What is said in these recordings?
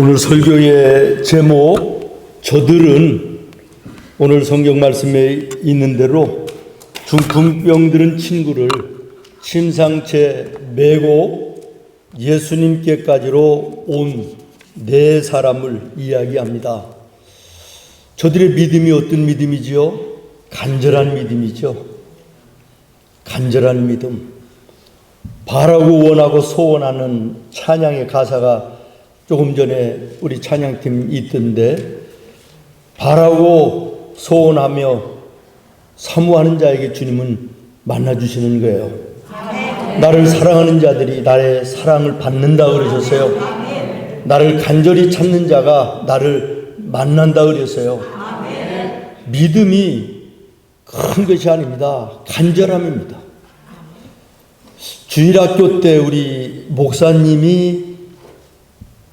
오늘 설교의 제목, 저들은 오늘 성경 말씀에 있는 대로 중풍병 들은 친구를 심상채 메고 예수님께까지로 온 네 사람을 이야기합니다. 저들의 믿음이 어떤 믿음이지요? 간절한 믿음이죠. 간절한 믿음. 바라고 원하고 소원하는 찬양의 가사가 조금 전에 우리 찬양팀 있던데, 바라고 소원하며 사모하는 자에게 주님은 만나주시는 거예요. 나를 사랑하는 자들이 나의 사랑을 받는다 그러셨어요. 나를 간절히 찾는 자가 나를 만난다 그랬어요. 믿음이 큰 것이 아닙니다. 간절함입니다. 주일학교 때 우리 목사님이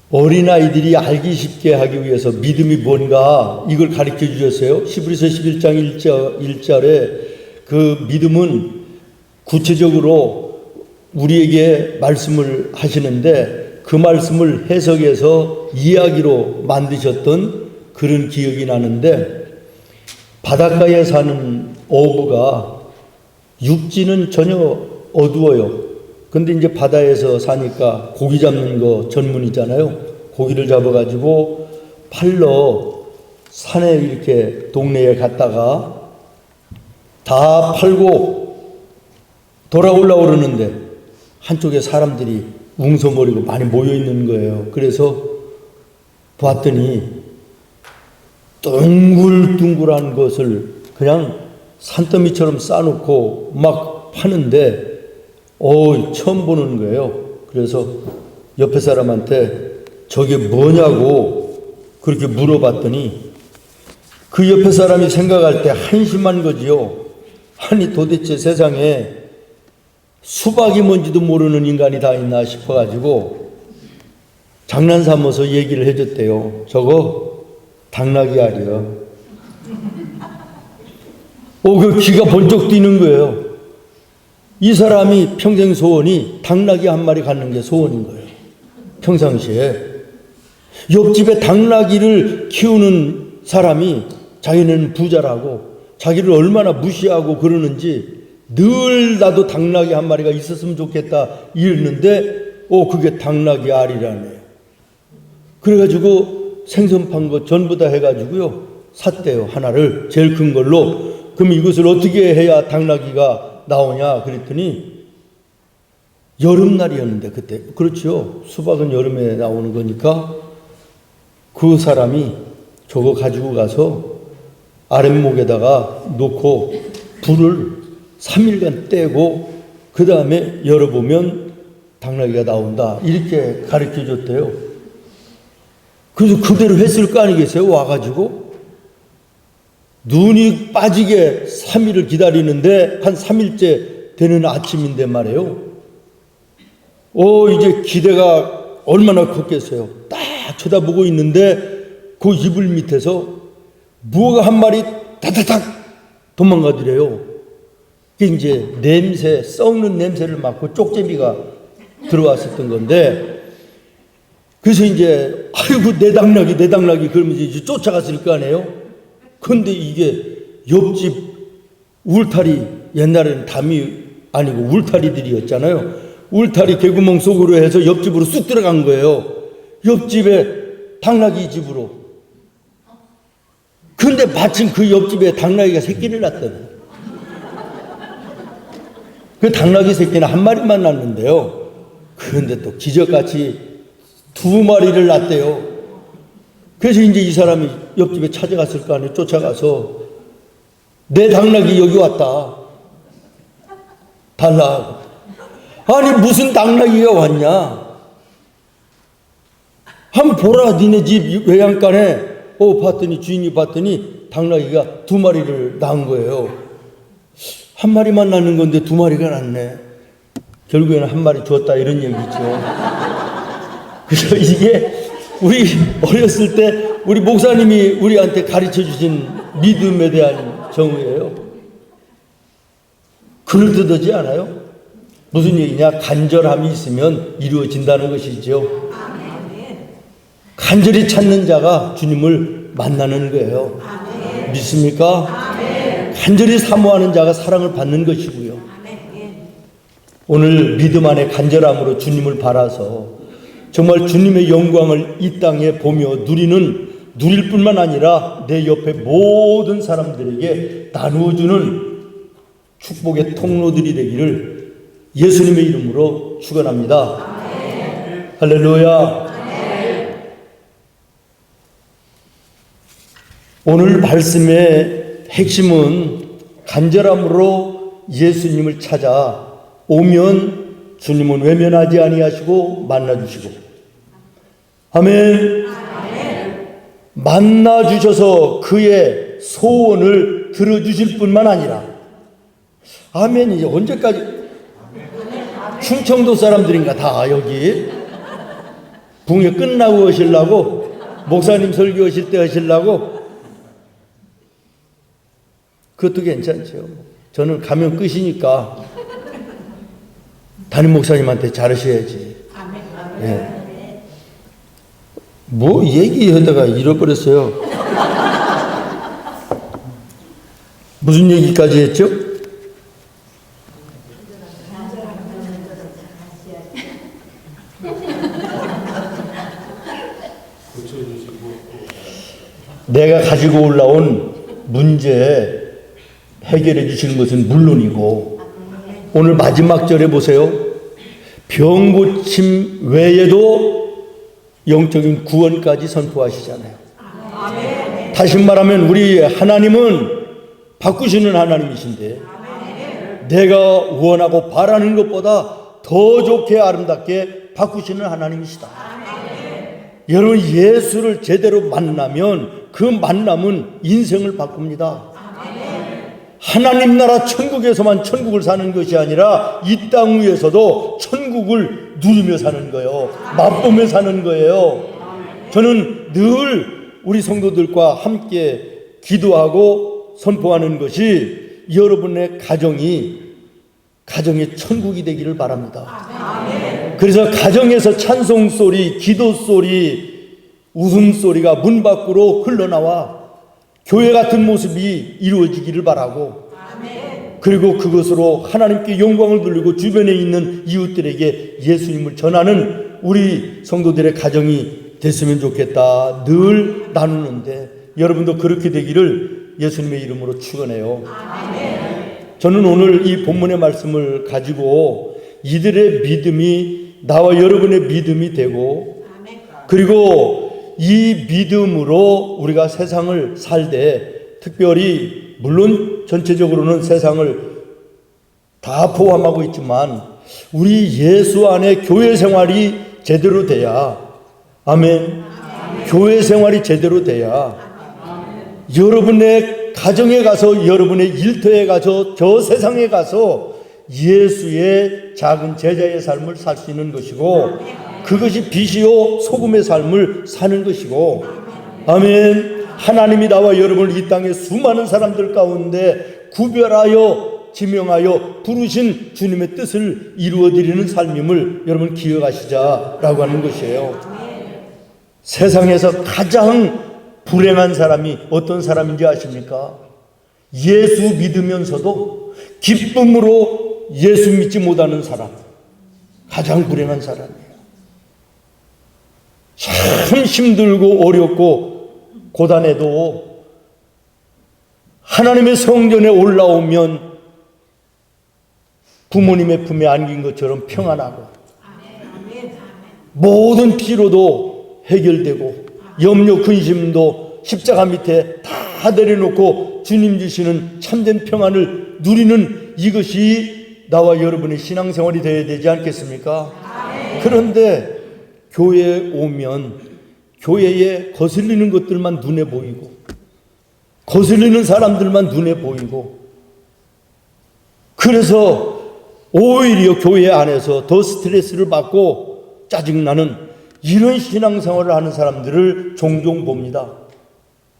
어린아이들이 알기 쉽게 하기 위해서 믿음이 뭔가 이걸 가르쳐 주셨어요. 히브리서 11장 1절에 그 믿음은 구체적으로 우리에게 말씀을 하시는데, 그 말씀을 해석해서 이야기로 만드셨던 그런 기억이 나는데, 바닷가에 사는 어부가 육지는 전혀 어두워요. 근데 이제 바다에서 사니까 고기 잡는 거 전문이잖아요. 고기를 잡아가지고 팔러 산에 이렇게 동네에 갔다가 다 팔고 돌아오려고 그러는데 한쪽에 사람들이 웅성거리고 많이 모여 있는 거예요. 그래서 봤더니 둥글둥글한 것을 그냥 산더미처럼 싸놓고 막 파는데 처음 보는 거예요. 그래서 옆에 사람한테 저게 뭐냐고 그렇게 물어봤더니 그 옆에 사람이 생각할 때 한심한 거지요. 아니 도대체 세상에 수박이 뭔지도 모르는 인간이 다 있나 싶어가지고 장난 삼아서 얘기를 해줬대요. 저거 당나귀 알이요. 그 귀가 번쩍 뛰는 거예요. 이 사람이 평생 소원이 당나귀 한 마리 갖는 게 소원인 거예요. 평상시에. 옆집에 당나귀를 키우는 사람이 자기는 부자라고 자기를 얼마나 무시하고 그러는지 늘 나도 당나귀 한 마리가 있었으면 좋겠다 이랬는데 그게 당나귀 알이라네요. 그래가지고 생선 판 거 전부 다 해가지고요 샀대요. 하나를 제일 큰 걸로. 그럼 이것을 어떻게 해야 당나귀가 나오냐 그랬더니 여름날이었는데 그때 그렇죠. 수박은 여름에 나오는 거니까 그 사람이 저거 가지고 가서 아랫목에다가 놓고 불을 3일간 떼고 그 다음에 열어보면 당나귀가 나온다 이렇게 가르쳐 줬대요. 그래서 그대로 했을 거 아니겠어요? 와가지고 눈이 빠지게 3일을 기다리는데 한 3일째 되는 아침인데 말이에요. 이제 기대가 얼마나 컸겠어요. 딱 쳐다보고 있는데 그 이불 밑에서 무엇가 한 마리 다다닥 도망가더래요. 그게 이제 냄새, 썩는 냄새를 맡고 쪽제비가 들어왔었던 건데, 그래서 이제 아이고 내 당나귀 그러면서 이제 쫓아갔을 거 아니에요. 근데 이게 옆집 울타리, 옛날에는 담이 아니고 울타리들이었잖아요. 울타리 개구멍 속으로 해서 옆집으로 쑥 들어간 거예요. 옆집에 당나귀 집으로. 근데 마침 그 옆집에 당나귀가 새끼를 낳았더니 그 당나귀 새끼는 한 마리만 낳는데요. 그런데 또 기적같이 2마리를 낳았대요. 그래서 이제 이 사람이 옆집에 찾아갔을 거 아니에요. 쫓아가서 내 당나귀 여기 왔다. 달라. 아니 무슨 당나귀가 왔냐. 한번 보라 니네 집 외양간에. 봤더니 주인이 봤더니 당나귀가 2마리를 낳은 거예요. 한 마리만 낳는 건데 2마리가 낳네. 결국에는 한 마리 줬다 이런 얘기죠. 그래서 이게 우리 어렸을 때 우리 목사님이 우리한테 가르쳐 주신 믿음에 대한 정의예요. 그럴듯하지 않아요? 무슨 얘기냐? 간절함이 있으면 이루어진다는 것이죠. 간절히 찾는 자가 주님을 만나는 거예요. 믿습니까? 간절히 사모하는 자가 사랑을 받는 것이고요. 오늘 믿음 안에 간절함으로 주님을 바라서 정말 주님의 영광을 이 땅에 보며 누릴 뿐만 아니라 내 옆에 모든 사람들에게 나누어주는 축복의 통로들이 되기를 예수님의 이름으로 축원합니다. 할렐루야. 오늘 말씀의 핵심은 간절함으로 예수님을 찾아 오면 주님은 외면하지 아니하시고 만나주시고, 아멘. 만나주셔서 그의 소원을 들어주실 뿐만 아니라, 아멘. 이제 언제까지 충청도 사람들인가 다 여기 붕에 끝나고 하시려고, 목사님 설교하실 때 하시려고. 그것도 괜찮죠. 저는 가면 끝이니까 담임 목사님한테 잘하셔야지. 네. 뭐 얘기하다가 잃어버렸어요. 무슨 얘기까지 했죠? 내가 가지고 올라온 문제 해결해 주시는 것은 물론이고, 오늘 마지막 절에 보세요. 병 고침 외에도 영적인 구원까지 선포하시잖아요. 다시 말하면 우리 하나님은 바꾸시는 하나님이신데, 내가 원하고 바라는 것보다 더 좋게 아름답게 바꾸시는 하나님이시다. 여러분, 예수를 제대로 만나면 그 만남은 인생을 바꿉니다. 하나님 나라 천국에서만 천국을 사는 것이 아니라 이 땅 위에서도 천국을 누리며 사는 거예요. 맛보며 사는 거예요. 저는 늘 우리 성도들과 함께 기도하고 선포하는 것이 여러분의 가정의 천국이 되기를 바랍니다. 그래서 가정에서 찬송소리, 기도소리, 웃음소리가 문 밖으로 흘러나와 교회 같은 모습이 이루어지기를 바라고, 그리고 그것으로 하나님께 영광을 돌리고 주변에 있는 이웃들에게 예수님을 전하는 우리 성도들의 가정이 됐으면 좋겠다 늘 나누는데, 여러분도 그렇게 되기를 예수님의 이름으로 축원해요. 저는 오늘 이 본문의 말씀을 가지고 이들의 믿음이 나와 여러분의 믿음이 되고, 그리고 이 믿음으로 우리가 세상을 살 때, 특별히 물론 전체적으로는 세상을 다 포함하고 있지만 우리 예수 안에 교회 생활이 제대로 돼야, 아멘. 교회 생활이 제대로 돼야 여러분의 가정에 가서, 여러분의 일터에 가서, 저 세상에 가서 예수의 작은 제자의 삶을 살 수 있는 것이고, 그것이 빛이요 소금의 삶을 사는 것이고, 아멘. 하나님이 나와 여러분을 이 땅의 수많은 사람들 가운데 구별하여 지명하여 부르신 주님의 뜻을 이루어드리는 삶임을 여러분 기억하시자라고 하는 것이에요. 세상에서 가장 불행한 사람이 어떤 사람인지 아십니까? 예수 믿으면서도 기쁨으로 예수 믿지 못하는 사람, 가장 불행한 사람이에요. 참 힘들고 어렵고 고단해도 하나님의 성전에 올라오면 부모님의 품에 안긴 것처럼 평안하고, 모든 피로도 해결되고, 염려 근심도 십자가 밑에 다 내려놓고 주님 주시는 참된 평안을 누리는 이것이 나와 여러분의 신앙생활이 되어야 되지 않겠습니까? 그런데 교회에 오면 교회에 거슬리는 것들만 눈에 보이고, 거슬리는 사람들만 눈에 보이고, 그래서 오히려 교회 안에서 더 스트레스를 받고 짜증나는 이런 신앙생활을 하는 사람들을 종종 봅니다.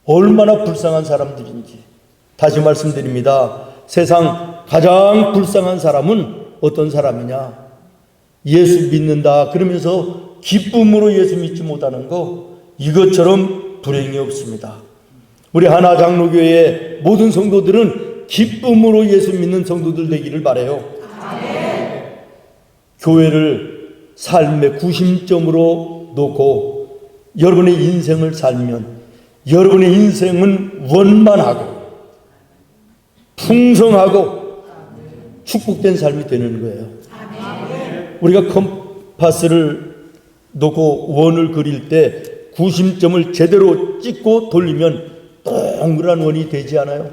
얼마나 불쌍한 사람들인지. 다시 말씀드립니다. 세상 가장 불쌍한 사람은 어떤 사람이냐? 예수 믿는다 그러면서 기쁨으로 예수 믿지 못하는 거, 이것처럼 불행이 없습니다. 우리 하나장로교회의 모든 성도들은 기쁨으로 예수 믿는 성도들 되기를 바라요. 교회를 삶의 구심점으로 놓고 여러분의 인생을 살면 여러분의 인생은 원만하고 풍성하고 축복된 삶이 되는 거예요. 우리가 컴파스를 놓고 원을 그릴 때 구심점을 제대로 찍고 돌리면 동그란 원이 되지 않아요?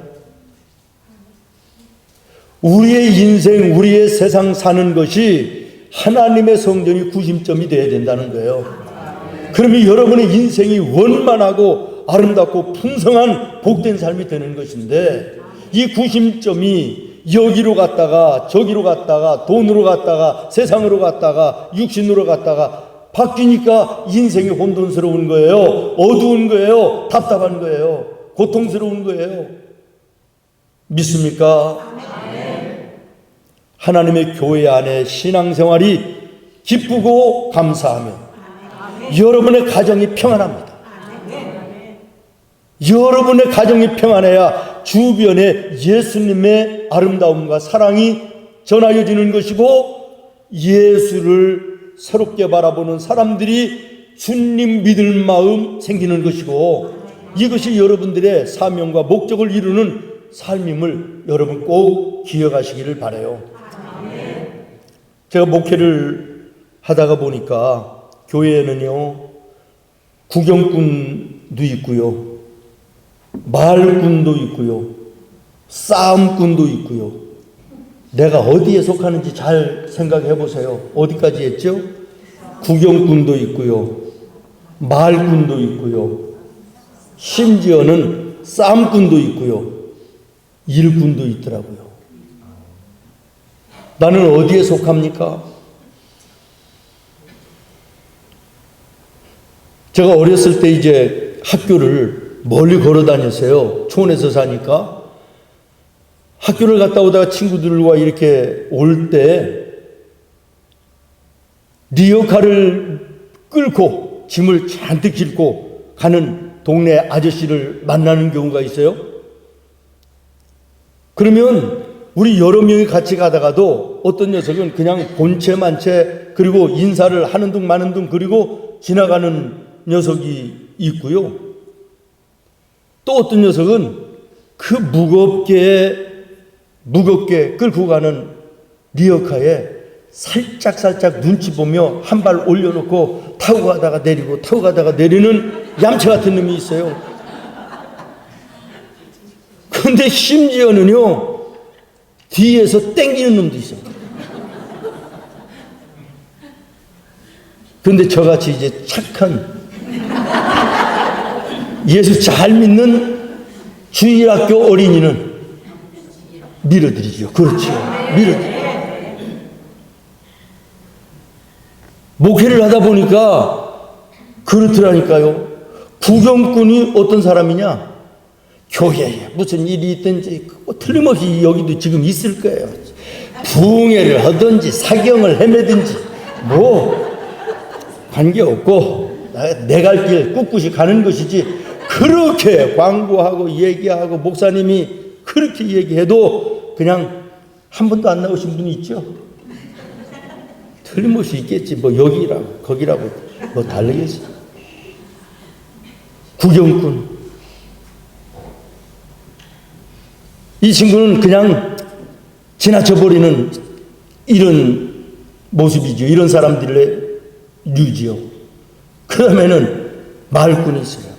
우리의 인생, 우리의 세상 사는 것이 하나님의 성전이 구심점이 되어야 된다는 거예요. 그러면 여러분의 인생이 원만하고 아름답고 풍성한 복된 삶이 되는 것인데, 이 구심점이 여기로 갔다가 저기로 갔다가 돈으로 갔다가 세상으로 갔다가 육신으로 갔다가 바뀌니까 인생이 혼돈스러운 거예요. 어두운 거예요. 답답한 거예요. 고통스러운 거예요. 믿습니까? 하나님의 교회 안에 신앙생활이 기쁘고 감사하면 여러분의 가정이 평안합니다. 여러분의 가정이 평안해야 주변에 예수님의 아름다움과 사랑이 전하여지는 것이고, 예수를 새롭게 바라보는 사람들이 주님 믿을 마음 생기는 것이고, 이것이 여러분들의 사명과 목적을 이루는 삶임을 여러분 꼭 기억하시기를 바라요. 제가 목회를 하다가 보니까 교회에는요, 구경꾼도 있고요, 말꾼도 있고요, 싸움꾼도 있고요. 내가 어디에 속하는지 잘 생각해 보세요. 어디까지 했죠? 구경꾼도 있고요, 말꾼도 있고요, 심지어는 싸움꾼도 있고요, 일꾼도 있더라고요. 나는 어디에 속합니까? 제가 어렸을 때 이제 학교를 멀리 걸어 다녔어요. 촌에서 사니까. 학교를 갔다 오다가 친구들과 이렇게 올 때 리어카를 끌고 짐을 잔뜩 싣고 가는 동네 아저씨를 만나는 경우가 있어요. 그러면 우리 여러 명이 같이 가다가도 어떤 녀석은 그냥 본체 만체 그리고 인사를 하는 둥 마는 둥 그리고 지나가는 녀석이 있고요. 또 어떤 녀석은 그 무겁게 끌고 가는 리어카에 살짝 눈치 보며 한 발 올려놓고 타고 가다가 내리고 타고 가다가 내리는 얌체 같은 놈이 있어요. 근데 심지어는요, 뒤에서 땡기는 놈도 있어요. 근데 저같이 이제 착한 예수 잘 믿는 주일학교 어린이는 밀어드리죠. 그렇죠. 밀어드리죠. 목회를 하다 보니까 그렇더라니까요. 구경꾼이 어떤 사람이냐? 교회에 무슨 일이 있든지 틀림없이 여기도 지금 있을 거예요. 부흥회를 하든지 사경을 헤매든지 뭐 관계없고 내 갈 길 꿋꿋이 가는 것이지, 그렇게 광고하고 얘기하고 목사님이 그렇게 얘기해도 그냥 한 번도 안 나오신 분이 있죠. 틀림없이 있겠지. 뭐 여기라고 거기라고 뭐 다르겠어. 구경꾼. 이 친구는 그냥 지나쳐버리는 이런 모습이죠. 이런 사람들의 류지요. 그 다음에는 말꾼이 있어요.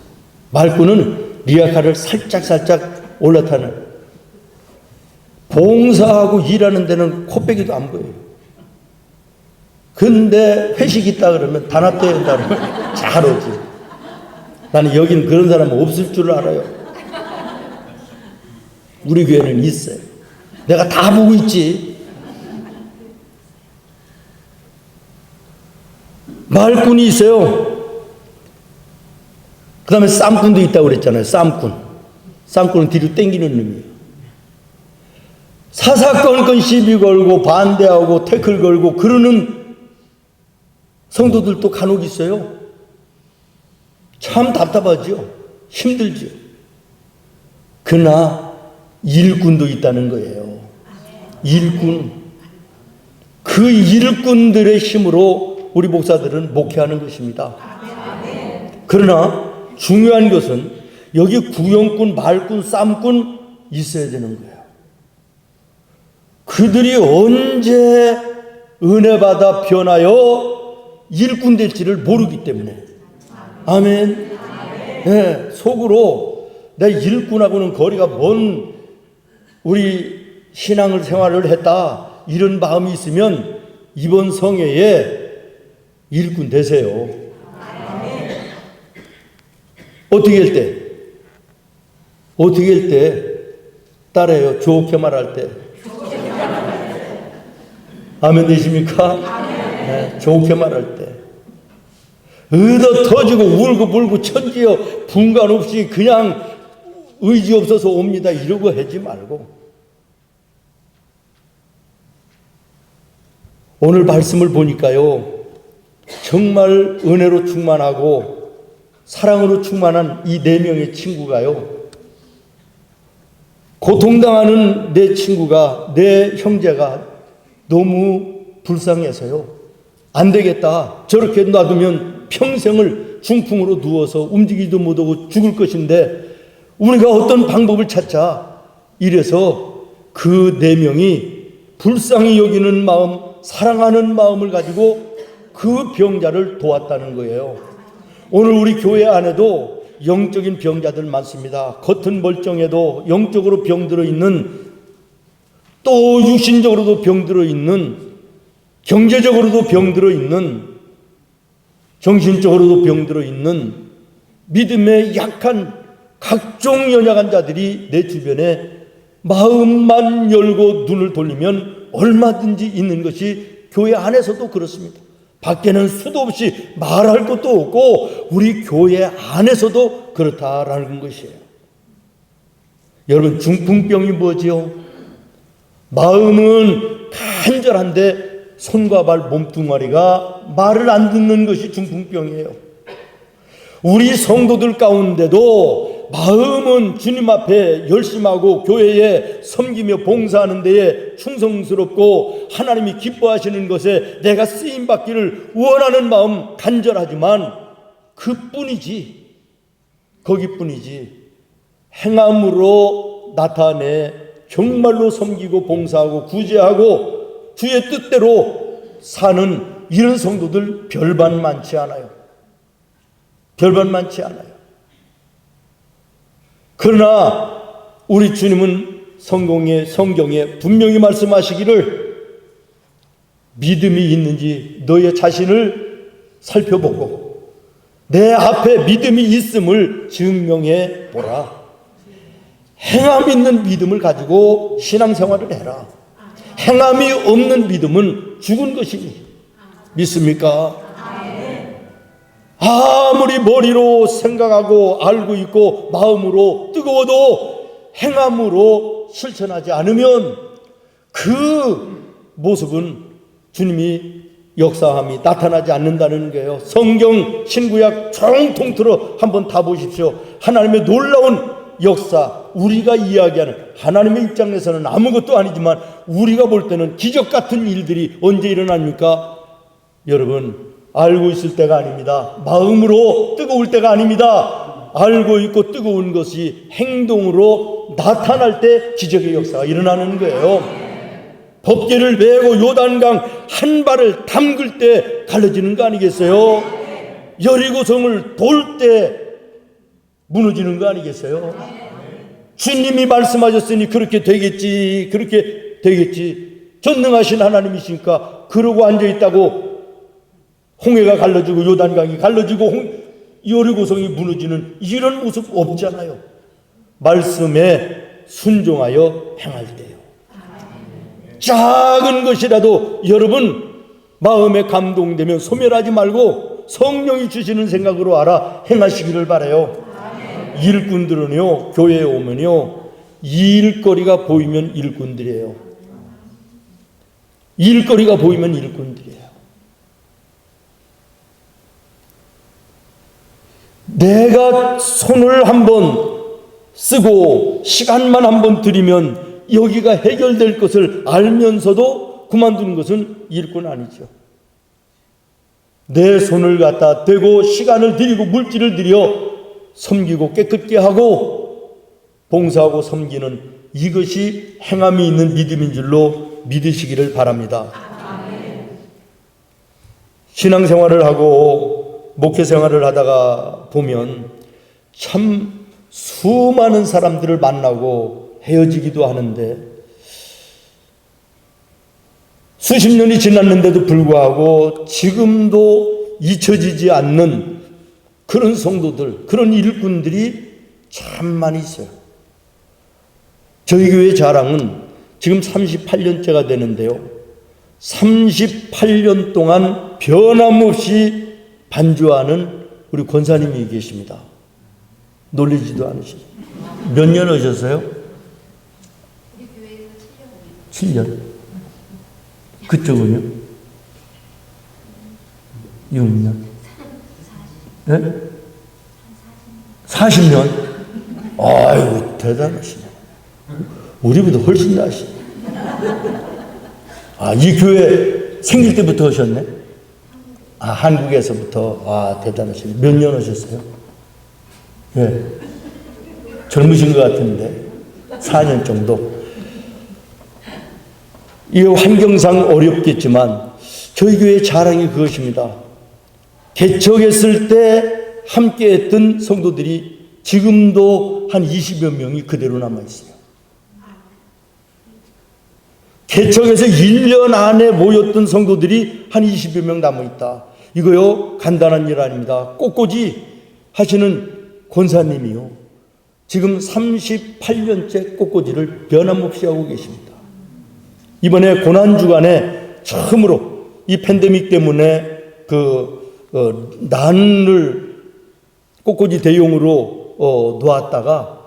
말꾼은 리아카를 살짝 올라타는, 봉사하고 일하는 데는 코빼기도 안 보여요. 근데 회식 있다 그러면 단합대회 한다 그러면 잘 오지. 나는 여기는 그런 사람 없을 줄 알아요. 우리 교회는 있어요. 내가 다 보고 있지. 말꾼이 있어요. 그 다음에 쌈꾼도 있다고 그랬잖아요. 쌈꾼은 뒤로 땡기는 놈이에요. 사사건건 시비 걸고 반대하고 태클 걸고 그러는 성도들도 간혹 있어요. 참 답답하죠. 힘들죠. 그러나 일꾼도 있다는 거예요. 일꾼. 그 일꾼들의 힘으로 우리 목사들은 목회하는 것입니다. 그러나 중요한 것은 여기 구용꾼, 말꾼, 쌈꾼 있어야 되는 거예요. 그들이 언제 은혜 받아 변하여 일꾼 될지를 모르기 때문에. 아멘. 네, 속으로 내 일꾼하고는 거리가 먼 우리 신앙을 생활을 했다, 이런 마음이 있으면 이번 성회에 일꾼 되세요. 어떻게 할 때? 어떻게 할 때? 따라해요. 좋게 말할 때. 아멘 되십니까? 네, 좋게 말할 때. 얻어 터지고 울고 불고 천지여 분간 없이 그냥 의지 없어서 옵니다 이러고 하지 말고, 오늘 말씀을 보니까요, 정말 은혜로 충만하고 사랑으로 충만한 이 4명의 친구가요, 고통당하는 내 친구가, 내 형제가 너무 불쌍해서요, 안 되겠다, 저렇게 놔두면 평생을 중풍으로 누워서 움직이지도 못하고 죽을 것인데 우리가 어떤 방법을 찾자, 이래서 그 4명이 불쌍히 여기는 마음, 사랑하는 마음을 가지고 그 병자를 도왔다는 거예요. 오늘 우리 교회 안에도 영적인 병자들 많습니다. 겉은 멀쩡해도 영적으로 병들어 있는, 또 육신적으로도 병들어 있는, 경제적으로도 병들어 있는, 정신적으로도 병들어 있는 믿음에 약한 각종 연약한 자들이 내 주변에 마음만 열고 눈을 돌리면 얼마든지 있는 것이 교회 안에서도 그렇습니다. 밖에는 수도 없이 말할 것도 없고 우리 교회 안에서도 그렇다라는 것이에요. 여러분, 중풍병이 뭐지요? 마음은 간절한데 손과 발 몸뚱아리가 말을 안 듣는 것이 중풍병이에요. 우리 성도들 가운데도 마음은 주님 앞에 열심하고 교회에 섬기며 봉사하는 데에 충성스럽고 하나님이 기뻐하시는 것에 내가 쓰임받기를 원하는 마음 간절하지만 그뿐이지, 거기뿐이지 행함으로 나타내 정말로 섬기고 봉사하고 구제하고 주의 뜻대로 사는 이런 성도들 별반 많지 않아요. 별반 많지 않아요. 그러나 우리 주님은 성경에 분명히 말씀하시기를 믿음이 있는지 너의 자신을 살펴보고 내 앞에 믿음이 있음을 증명해 보라. 행함 있는 믿음을 가지고 신앙생활을 해라. 행함이 없는 믿음은 죽은 것이니 믿습니까? 아무리 머리로 생각하고 알고 있고 마음으로 뜨거워도 행함으로 실천하지 않으면 그 모습은 주님이 역사함이 나타나지 않는다는 거예요. 성경 신구약 총통틀어 한번 다 보십시오. 하나님의 놀라운 역사, 우리가 이야기하는 하나님의 입장에서는 아무것도 아니지만 우리가 볼 때는 기적 같은 일들이 언제 일어납니까? 여러분, 알고 있을 때가 아닙니다. 마음으로 뜨거울 때가 아닙니다. 알고 있고 뜨거운 것이 행동으로 나타날 때 기적의 역사가 일어나는 거예요. 법궤를 메고 요단강 한 발을 담글 때 갈라지는 거 아니겠어요? 여리고성을 돌 때 무너지는 거 아니겠어요? 주님이 말씀하셨으니 그렇게 되겠지, 그렇게 되겠지. 전능하신 하나님이시니까 그러고 앉아있다고 홍해가 갈라지고 요단강이 갈라지고 여리고성이 무너지는 이런 모습 없잖아요. 말씀에 순종하여 행할 때요. 작은 것이라도 여러분 마음에 감동되면 소멸하지 말고 성령이 주시는 생각으로 알아 행하시기를 바라요. 일꾼들은요, 교회에 오면요, 일거리가 보이면 일꾼들이에요. 일거리가 보이면 일꾼들이에요. 내가 손을 한번 쓰고 시간만 한번 들이면 여기가 해결될 것을 알면서도 그만두는 것은 일꾼 아니죠. 내 손을 갖다 대고 시간을 들이고 물질을 들여 섬기고 깨끗게 하고 봉사하고 섬기는 이것이 행함이 있는 믿음인 줄로 믿으시기를 바랍니다. 신앙생활을 하고 목회생활을 하다가 보면 참 수많은 사람들을 만나고 헤어지기도 하는데 수십 년이 지났는데도 불구하고 지금도 잊혀지지 않는 그런 성도들, 그런 일꾼들이 참 많이 있어요. 저희 교회 자랑은 지금 38년째가 되는데요. 38년 동안 변함없이 반주하는 우리 권사님이 계십니다. 놀리지도 않으시죠. 몇 년 하셨어요? 우리 교회에서 7년. 7년. 그쪽은요? 6년. 네? 40년. 아이고, 대단하시네. 우리보다 훨씬 나으시네. 아, 이 교회 생길 때부터 하셨네? 아, 한국에서부터. 아, 대단하시네. 몇 년 하셨어요? 예. 젊으신 것 같은데. 4년 정도. 이 환경상 어렵겠지만 저희 교회의 자랑이 그것입니다. 개척했을 때 함께했던 성도들이 지금도 한 20여 명이 그대로 남아있어요. 개척해서 1년 안에 모였던 성도들이 한 20여 명 남아있다. 이거요, 간단한 일 아닙니다. 꽃꽂이 하시는 권사님이요, 지금 38년째 꽃꽂이를 변함없이 하고 계십니다. 이번에 고난주간에 처음으로 이 팬데믹 때문에 난을 꽃꽂이 대용으로 놓았다가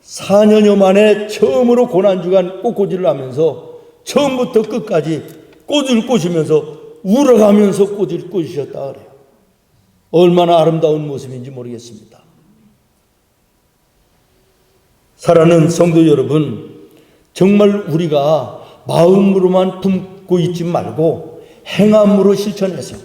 4년여 만에 처음으로 고난주간 꽃꽂이를 하면서 처음부터 끝까지 꽃을 꽂으면서 울어가면서 꽃을 꽂으셨다 그래요. 얼마나 아름다운 모습인지 모르겠습니다. 사랑하는 성도 여러분, 정말 우리가 마음으로만 품고 있지 말고 행함으로 실천해서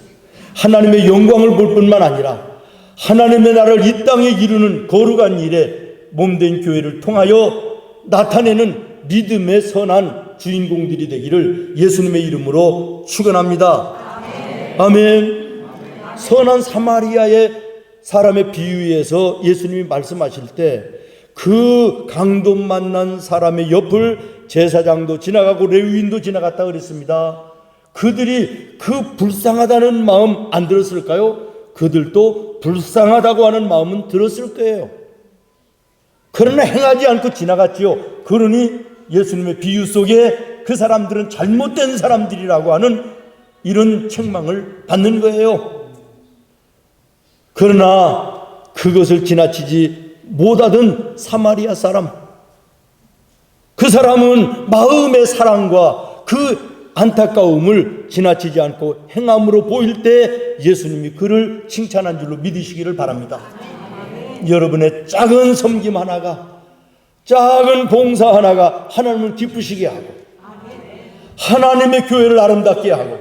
하나님의 영광을 볼 뿐만 아니라 하나님의 나라를 이 땅에 이루는 거룩한 일에 몸된 교회를 통하여 나타내는 믿음의 선한 주인공들이 되기를 예수님의 이름으로 축원합니다. 아멘. 선한 사마리아의 사람의 비유에서 예수님이 말씀하실 때 그 강도 만난 사람의 옆을 제사장도 지나가고 레위인도 지나갔다 그랬습니다. 그들이 그 불쌍하다는 마음 안 들었을까요? 그들도 불쌍하다고 하는 마음은 들었을 거예요. 그러나 행하지 않고 지나갔지요. 그러니 예수님의 비유 속에 그 사람들은 잘못된 사람들이라고 하는 이런 책망을 받는 거예요. 그러나 그것을 지나치지 못하던 사마리아 사람, 그 사람은 마음의 사랑과 그 안타까움을 지나치지 않고 행함으로 보일 때 예수님이 그를 칭찬한 줄로 믿으시기를 바랍니다. 여러분의 작은 섬김 하나가, 작은 봉사 하나가 하나님을 기쁘시게 하고 하나님의 교회를 아름답게 하고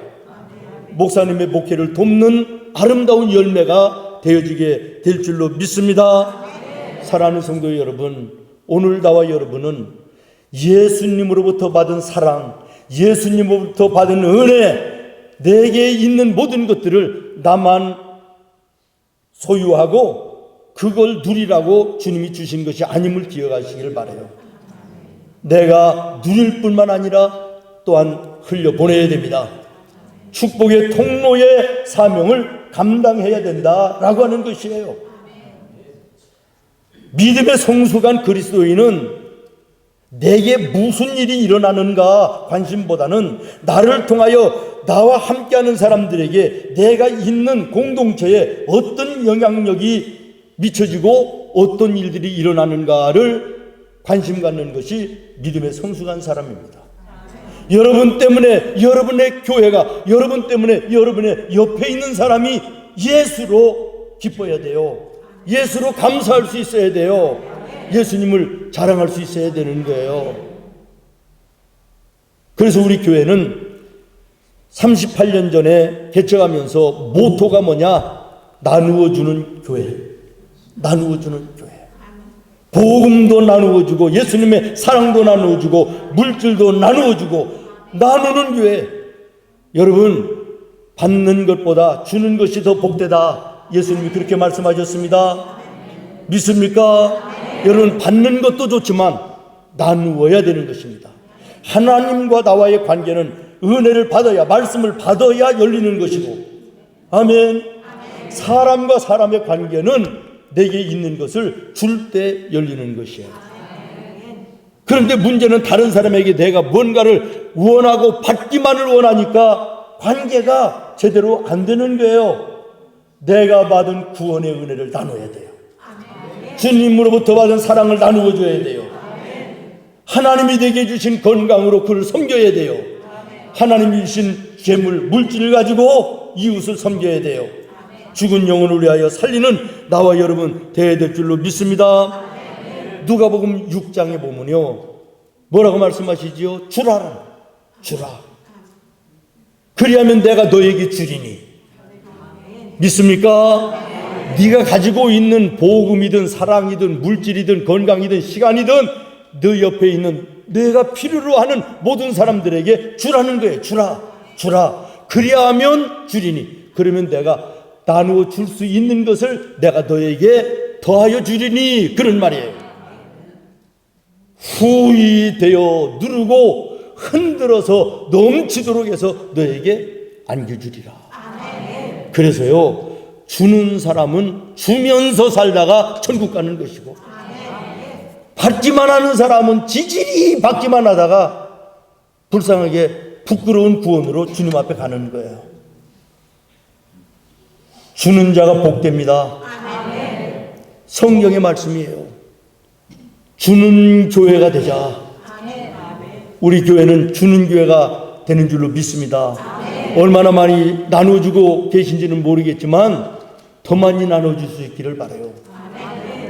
목사님의 목회를 돕는 아름다운 열매가 되어지게 될 줄로 믿습니다. 사랑하는 성도 여러분, 오늘 나와 여러분은 예수님으로부터 받은 사랑, 예수님으로부터 받은 은혜, 내게 있는 모든 것들을 나만 소유하고 그걸 누리라고 주님이 주신 것이 아님을 기억하시기를 바라요. 내가 누릴 뿐만 아니라 또한 흘려보내야 됩니다. 축복의 통로의 사명을 감당해야 된다라고 하는 것이에요. 믿음의 성숙한 그리스도인은 내게 무슨 일이 일어나는가 관심보다는 나를 통하여 나와 함께하는 사람들에게 내가 있는 공동체에 어떤 영향력이 미쳐지고 어떤 일들이 일어나는가를 관심 갖는 것이 믿음의 성숙한 사람입니다. 여러분 때문에 여러분의 교회가, 여러분 때문에 여러분의 옆에 있는 사람이 예수로 기뻐야 돼요. 예수로 감사할 수 있어야 돼요. 예수님을 자랑할 수 있어야 되는 거예요. 그래서 우리 교회는 38년 전에 개척하면서 모토가 뭐냐? 나누어주는 교회. 나누어주는 교회. 복음도 나누어주고 예수님의 사랑도 나누어주고 물질도 나누어주고 나누는 교회. 여러분, 받는 것보다 주는 것이 더 복되다. 예수님이 그렇게 말씀하셨습니다. 믿습니까? 여러분, 받는 것도 좋지만 나누어야 되는 것입니다. 하나님과 나와의 관계는 은혜를 받아야, 말씀을 받아야 열리는 것이고, 아멘. 사람과 사람의 관계는 내게 있는 것을 줄 때 열리는 것이에요. 그런데 문제는 다른 사람에게 내가 뭔가를 원하고 받기만을 원하니까 관계가 제대로 안 되는 거예요. 내가 받은 구원의 은혜를 나눠야 돼요. 주님으로부터 받은 사랑을 나누어 줘야 돼요. 하나님이 내게 주신 건강으로 그를 섬겨야 돼요. 하나님이 주신 재물, 물질을 가지고 이웃을 섬겨야 돼요. 죽은 영혼을 위하여 살리는 나와 여러분 되어야 될 줄로 믿습니다. 누가복음 6장에 보면요, 뭐라고 말씀하시지요? 주라라, 주라. 그리하면 내가 너에게 주리니. 믿습니까? 네가 가지고 있는 복음이든 사랑이든 물질이든 건강이든 시간이든 너 옆에 있는 내가 필요로 하는 모든 사람들에게 주라는 거예요. 주라, 주라. 그리하면 주리니. 그러면 내가 나누어 줄 수 있는 것을 내가 너에게 더하여 주리니. 그런 말이에요. 후이되어 누르고 흔들어서 넘치도록 해서 너에게 안겨주리라. 그래서요, 주는 사람은 주면서 살다가 천국 가는 것이고, 받기만 하는 사람은 지질이 받기만 하다가 불쌍하게 부끄러운 구원으로 주님 앞에 가는 거예요. 주는 자가 복됩니다. 성경의 말씀이에요. 주는 교회가 되자. 우리 교회는 주는 교회가 되는 줄로 믿습니다. 얼마나 많이 나눠주고 계신지는 모르겠지만 더 많이 나눠줄 수 있기를 바라요.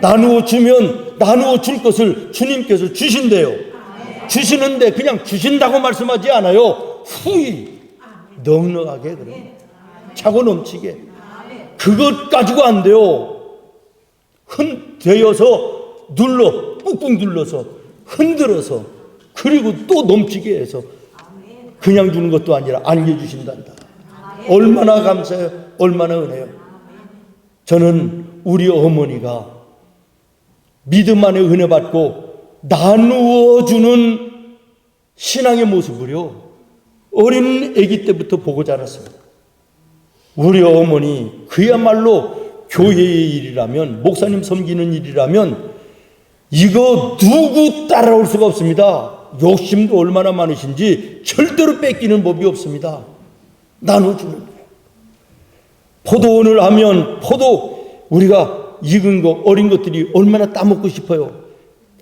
나누어 주면 나누어 줄 것을 주님께서 주신대요. 주시는데 그냥 주신다고 말씀하지 않아요. 후히 넉넉하게, 그래, 차고 넘치게. 그것 가지고 안 돼요. 되어서 눌러, 꾹꾹 눌러서 흔들어서, 그리고 또 넘치게 해서 그냥 주는 것도 아니라 안겨주신단다. 얼마나 감사해요. 얼마나 은혜요. 저는 우리 어머니가 믿음 안에 은혜 받고 나누어 주는 신앙의 모습을요, 어린 아기 때부터 보고 자랐어요. 우리 어머니 그야말로 교회의 일이라면, 목사님 섬기는 일이라면 이거 누구 따라올 수가 없습니다. 욕심도 얼마나 많으신지 절대로 뺏기는 법이 없습니다. 나눠주는 거예요. 포도원을 하면 포도, 우리가 익은 거, 어린 것들이 얼마나 따먹고 싶어요.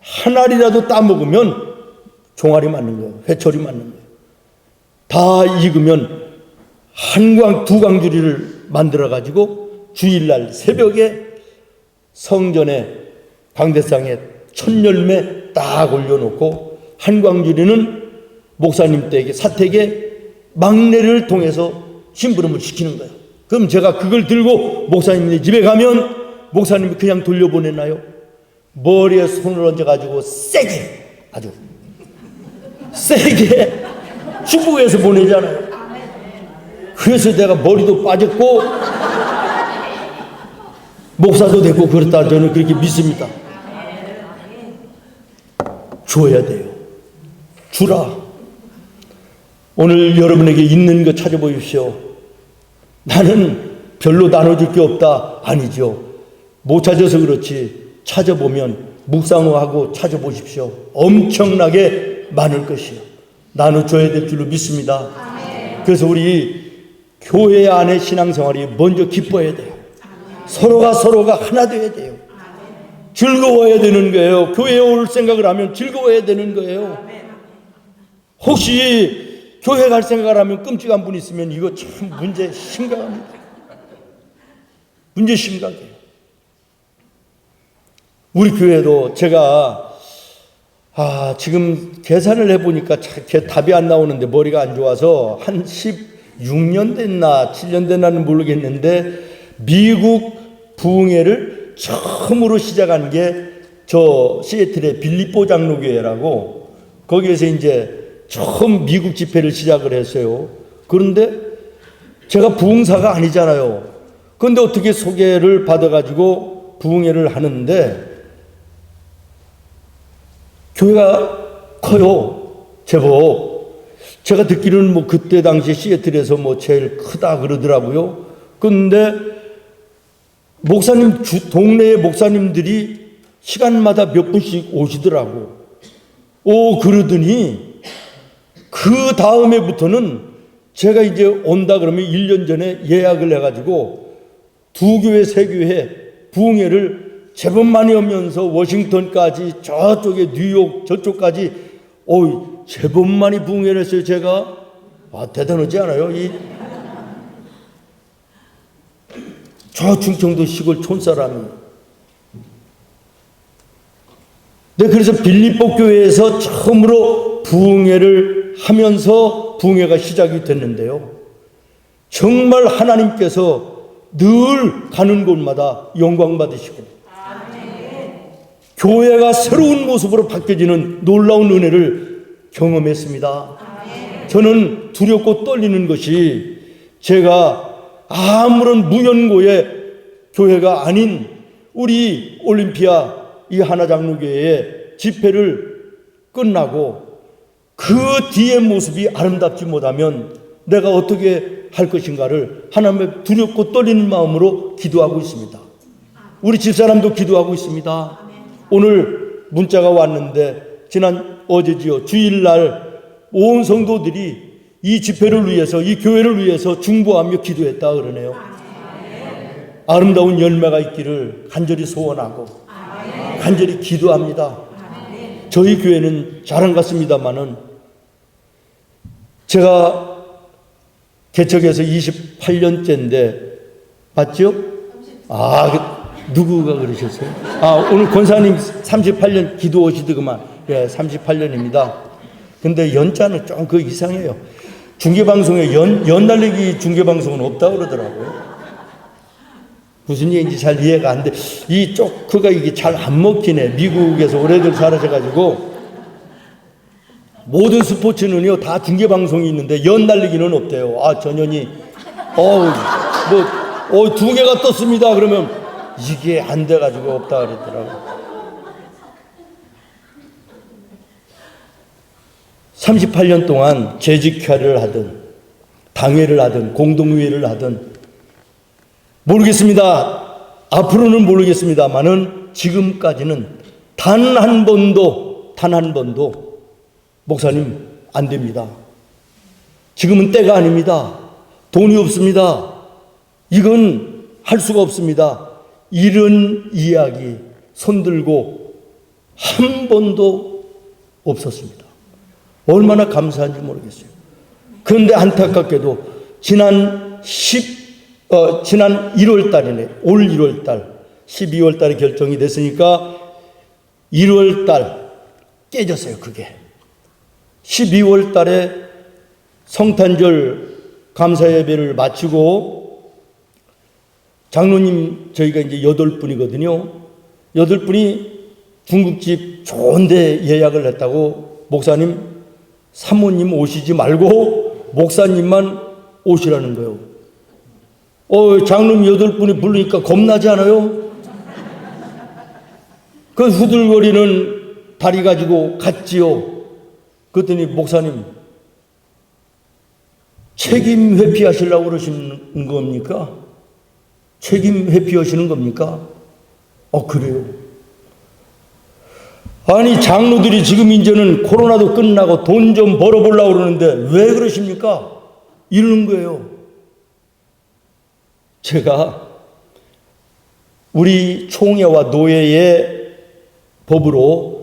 한 알이라도 따먹으면 종아리 맞는 거예요. 회초리 맞는 거예요. 다 익으면 두 광주리를 만들어가지고 주일날 새벽에 성전에 강대상에 첫 열매 딱 올려놓고 한 광주리는 목사님 댁에, 사택에 막내를 통해서 심부름을 시키는 거예요. 그럼 제가 그걸 들고 목사님 집에 가면 목사님이 그냥 돌려보내나요? 머리에 손을 얹어가지고 세게, 아주 세게 축복해서 보내잖아요. 그래서 내가 머리도 빠졌고 목사도 되고 그렇다, 저는 그렇게 믿습니다. 줘야 돼요. 주라. 오늘 여러분에게 있는 거 찾아보십시오. 나는 별로 나눠줄 게 없다. 아니죠. 못 찾아서 그렇지. 찾아보면, 묵상하고 찾아보십시오. 엄청나게 많을 것이요. 나눠줘야 될 줄로 믿습니다. 그래서 우리 교회 안의 신앙생활이 먼저 기뻐야 돼요. 서로가 하나 돼야 돼요. 즐거워야 되는 거예요. 교회에 올 생각을 하면 즐거워야 되는 거예요. 혹시 교회 갈 생각을 하면 끔찍한 분 있으면 이거 참 문제 심각합니다. 문제 심각해요. 우리 교회도 제가 지금 계산을 해보니까 답이 안 나오는데 머리가 안 좋아서 한 16년 됐나 7년 됐나는 모르겠는데 미국 부흥회를 처음으로 시작한 게 저 시애틀의 빌립보 장로교회라고 거기에서 이제 처음 미국 집회를 시작을 했어요. 그런데 제가 부흥사가 아니잖아요. 그런데 어떻게 소개를 받아가지고 부흥회를 하는데 교회가 커요. 제법. 제가 듣기로는 뭐 그때 당시 시애틀에서 뭐 제일 크다 그러더라고요. 그런데 목사님, 동네의 목사님들이 시간마다 몇 분씩 오시더라고. 그러더니 그 다음에부터는 제가 이제 온다 그러면 1년 전에 예약을 해가지고 2교회, 3교회 부흥회를 제법 많이 오면서 워싱턴까지 저쪽에 뉴욕 저쪽까지 제법 많이 부흥회를 했어요. 제가 대단하지 않아요? 저 충청도 시골 촌사람이. 네, 그래서 빌립보 교회에서 처음으로 부흥회를 하면서 부흥회가 시작이 됐는데요. 정말 하나님께서 늘 가는 곳마다 영광 받으시고 교회가 새로운 모습으로 바뀌어지는 놀라운 은혜를 경험했습니다. 저는 두렵고 떨리는 것이 제가 아무런 무연고의 교회가 아닌 우리 올림피아 이 하나장로교회의 집회를 끝나고 그 뒤의 모습이 아름답지 못하면 내가 어떻게 할 것인가를 하나님의 두렵고 떨리는 마음으로 기도하고 있습니다. 우리 집사람도 기도하고 있습니다. 오늘 문자가 왔는데 어제지요. 주일날 온 성도들이 이 집회를 위해서 이 교회를 위해서 중보하며 기도했다 그러네요. 아름다운 열매가 있기를 간절히 소원하고 간절히 기도합니다. 저희 교회는 자랑 같습니다만은 제가 개척해서 28년째인데 맞죠? 누구가 그러셨어요? 오늘 권사님 38년 기도 오시더구만. 38년입니다. 근데 연자는 좀 이상해요. 중계방송에 연날리기 중계방송은 없다고 그러더라고요. 무슨 얘기인지 잘 이해가 안 돼. 이 조크가 이게 잘 안 먹히네. 미국에서 오래들 살아셔가지고 모든 스포츠는요 다 중계방송이 있는데 연날리기는 없대요. 전현이 2개가 떴습니다. 그러면 이게 안 돼가지고 없다 그랬더라고요. 38년 동안 재직회를 하든 당회를 하든 공동회의를 하든 모르겠습니다. 앞으로는 모르겠습니다만은 지금까지는 단 한 번도 목사님 안 됩니다. 지금은 때가 아닙니다. 돈이 없습니다. 이건 할 수가 없습니다. 이런 이야기 손들고 한 번도 없었습니다. 얼마나 감사한지 모르겠어요. 그런데 안타깝게도 지난 1월 달이네. 올 1월 달, 12월 달에 결정이 됐으니까 1월 달 깨졌어요, 그게. 12월 달에 성탄절 감사 예배를 마치고 장로님 저희가 이제 8분이거든요. 8분이 중국집 좋은데 예약을 했다고 목사님, 사모님 오시지 말고 목사님만 오시라는 거예요. 장로님 8분이 부르니까 겁나지 않아요? 그 후들거리는 다리 가지고 갔지요. 그랬더니 목사님 책임 회피하시려고 그러시는 겁니까? 책임 회피하시는 겁니까? 그래요. 아니 장로들이 지금 이제는 코로나도 끝나고 돈 좀 벌어보려고 그러는데 왜 그러십니까? 이러는 거예요. 제가 우리 총회와 노예의 법으로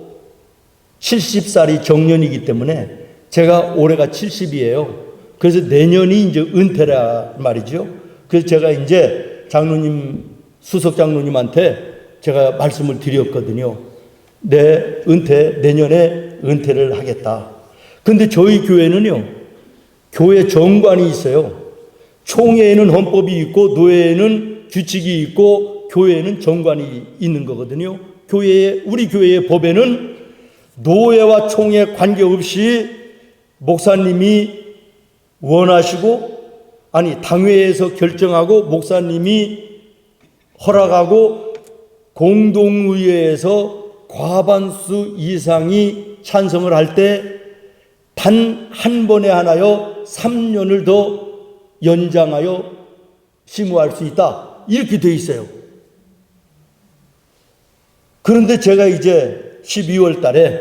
70살이 정년이기 때문에 제가 올해가 70이에요. 그래서 내년이 이제 은퇴라 말이죠. 그래서 제가 이제 장로님, 수석 장로님한테 제가 말씀을 드렸거든요. 내년에 은퇴를 하겠다. 근데 저희 교회는요, 교회 정관이 있어요. 총회에는 헌법이 있고, 노회에는 규칙이 있고, 교회에는 정관이 있는 거거든요. 우리 교회의 법에는 노회와 총회 관계없이 목사님이 원하시고, 당회에서 결정하고, 목사님이 허락하고, 공동의회에서 과반수 이상이 찬성을 할 때 단 한 번에 하나여 3년을 더 연장하여 심의할 수 있다. 이렇게 되어 있어요. 그런데 제가 이제 12월 달에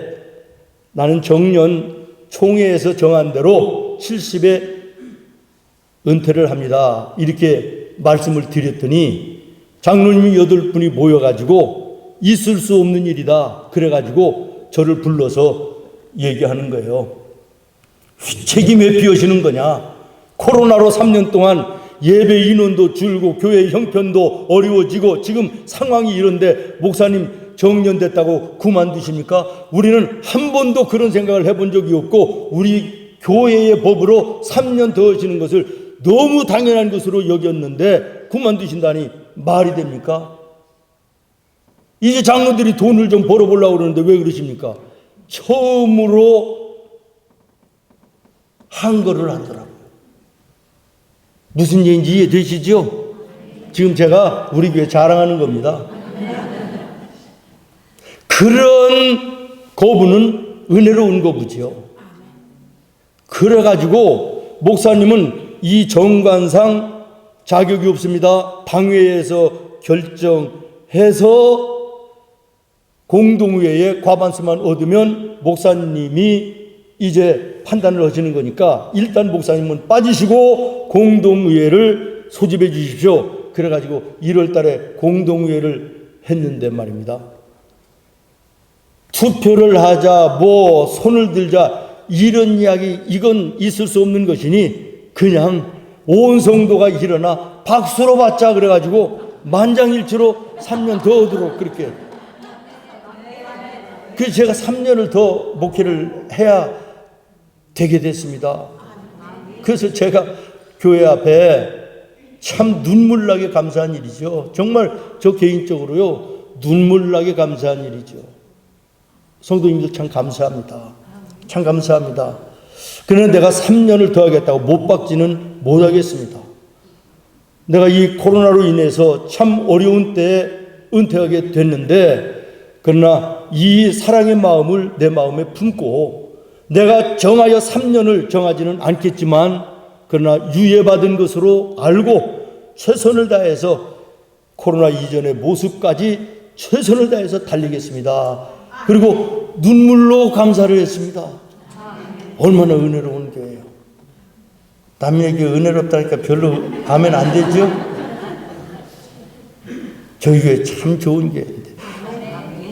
나는 정년 총회에서 정한 대로 70에 은퇴를 합니다. 이렇게 말씀을 드렸더니 장로님이 8분이 모여가지고 있을 수 없는 일이다. 그래가지고 저를 불러서 얘기하는 거예요. 책임 왜 비우시는 거냐? 코로나로 3년 동안 예배 인원도 줄고 교회 형편도 어려워지고 지금 상황이 이런데 목사님 정년됐다고 그만두십니까? 우리는 한 번도 그런 생각을 해본 적이 없고 우리 교회의 법으로 3년 더 하시는 것을 너무 당연한 것으로 여겼는데 그만두신다니 말이 됩니까? 이제 장로들이 돈을 좀 벌어보려고 그러는데 왜 그러십니까? 처음으로 한거를 하더라고요. 무슨 얘기인지 이해되시죠? 지금 제가 우리 교회 자랑하는 겁니다. 그런 거부는 은혜로운 거부지요. 그래가지고 목사님은 이 정관상 자격이 없습니다. 당회에서 결정해서 공동의회에 과반수만 얻으면 목사님이 이제 판단을 하시는 거니까 일단 목사님은 빠지시고 공동의회를 소집해 주십시오. 그래가지고 1월 달에 공동의회를 했는데 말입니다. 투표를 하자, 손을 들자, 이런 이야기, 이건 있을 수 없는 것이니 그냥 온 성도가 일어나 박수로 받자. 그래가지고 만장일치로 3년 더 얻도록 그렇게. 그래서 제가 3년을 더 목회를 해야 되게 됐습니다. 그래서 제가 교회 앞에 참 눈물나게 감사한 일이죠. 정말 저 개인적으로요, 눈물나게 감사한 일이죠. 성도님들 참 감사합니다. 참 감사합니다. 그러나 내가 3년을 더 하겠다고 못 박지는 못하겠습니다. 내가 이 코로나로 인해서 참 어려운 때에 은퇴하게 됐는데, 그러나 이 사랑의 마음을 내 마음에 품고 내가 정하여 3년을 정하지는 않겠지만 그러나 유예받은 것으로 알고 최선을 다해서 코로나 이전의 모습까지 최선을 다해서 달리겠습니다. 그리고 눈물로 감사를 했습니다. 얼마나 은혜로운 교회예요. 남에게 은혜롭다니까 별로 아멘 안 되죠? 저희 교회 참 좋은 교회인데.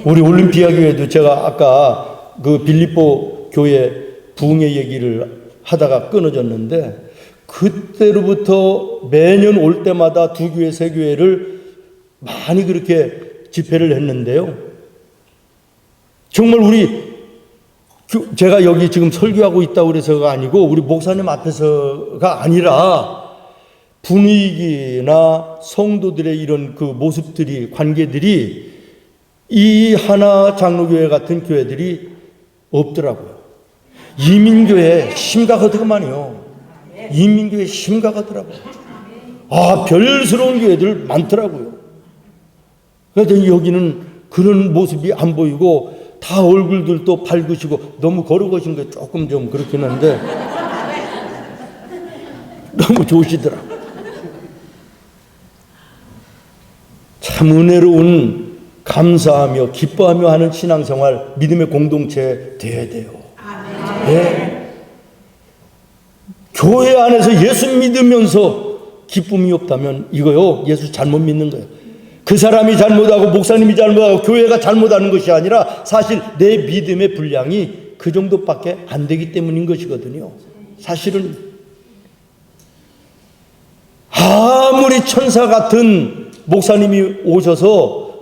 우리 올림피아 교회도 제가 아까 그 빌립보 교회 부흥회 얘기를 하다가 끊어졌는데, 그때로부터 매년 올 때마다 2교회, 3교회를 많이 그렇게 집회를 했는데요. 정말 제가 여기 지금 설교하고 있다고 그래서가 아니고 우리 목사님 앞에서가 아니라 분위기나 성도들의 이런 그 모습들이, 관계들이 이 하나 장로교회 같은 교회들이 없더라고요. 이민교회 심각하더만요. 이민교회 심각하더라고요. 별스러운 교회들 많더라고요. 그래서 여기는 그런 모습이 안 보이고 다 얼굴들도 밝으시고, 너무 걸어가신 게 조금 좀 그렇긴 한데 너무 좋으시더라고요. 참 은혜로운, 감사하며 기뻐하며 하는 신앙생활, 믿음의 공동체 되어야 돼요. 네. 교회 안에서 예수 믿으면서 기쁨이 없다면 이거요, 예수 잘못 믿는 거예요. 그 사람이 잘못하고 목사님이 잘못하고 교회가 잘못하는 것이 아니라 사실 내 믿음의 분량이 그 정도밖에 안 되기 때문인 것이거든요. 사실은 아무리 천사 같은 목사님이 오셔서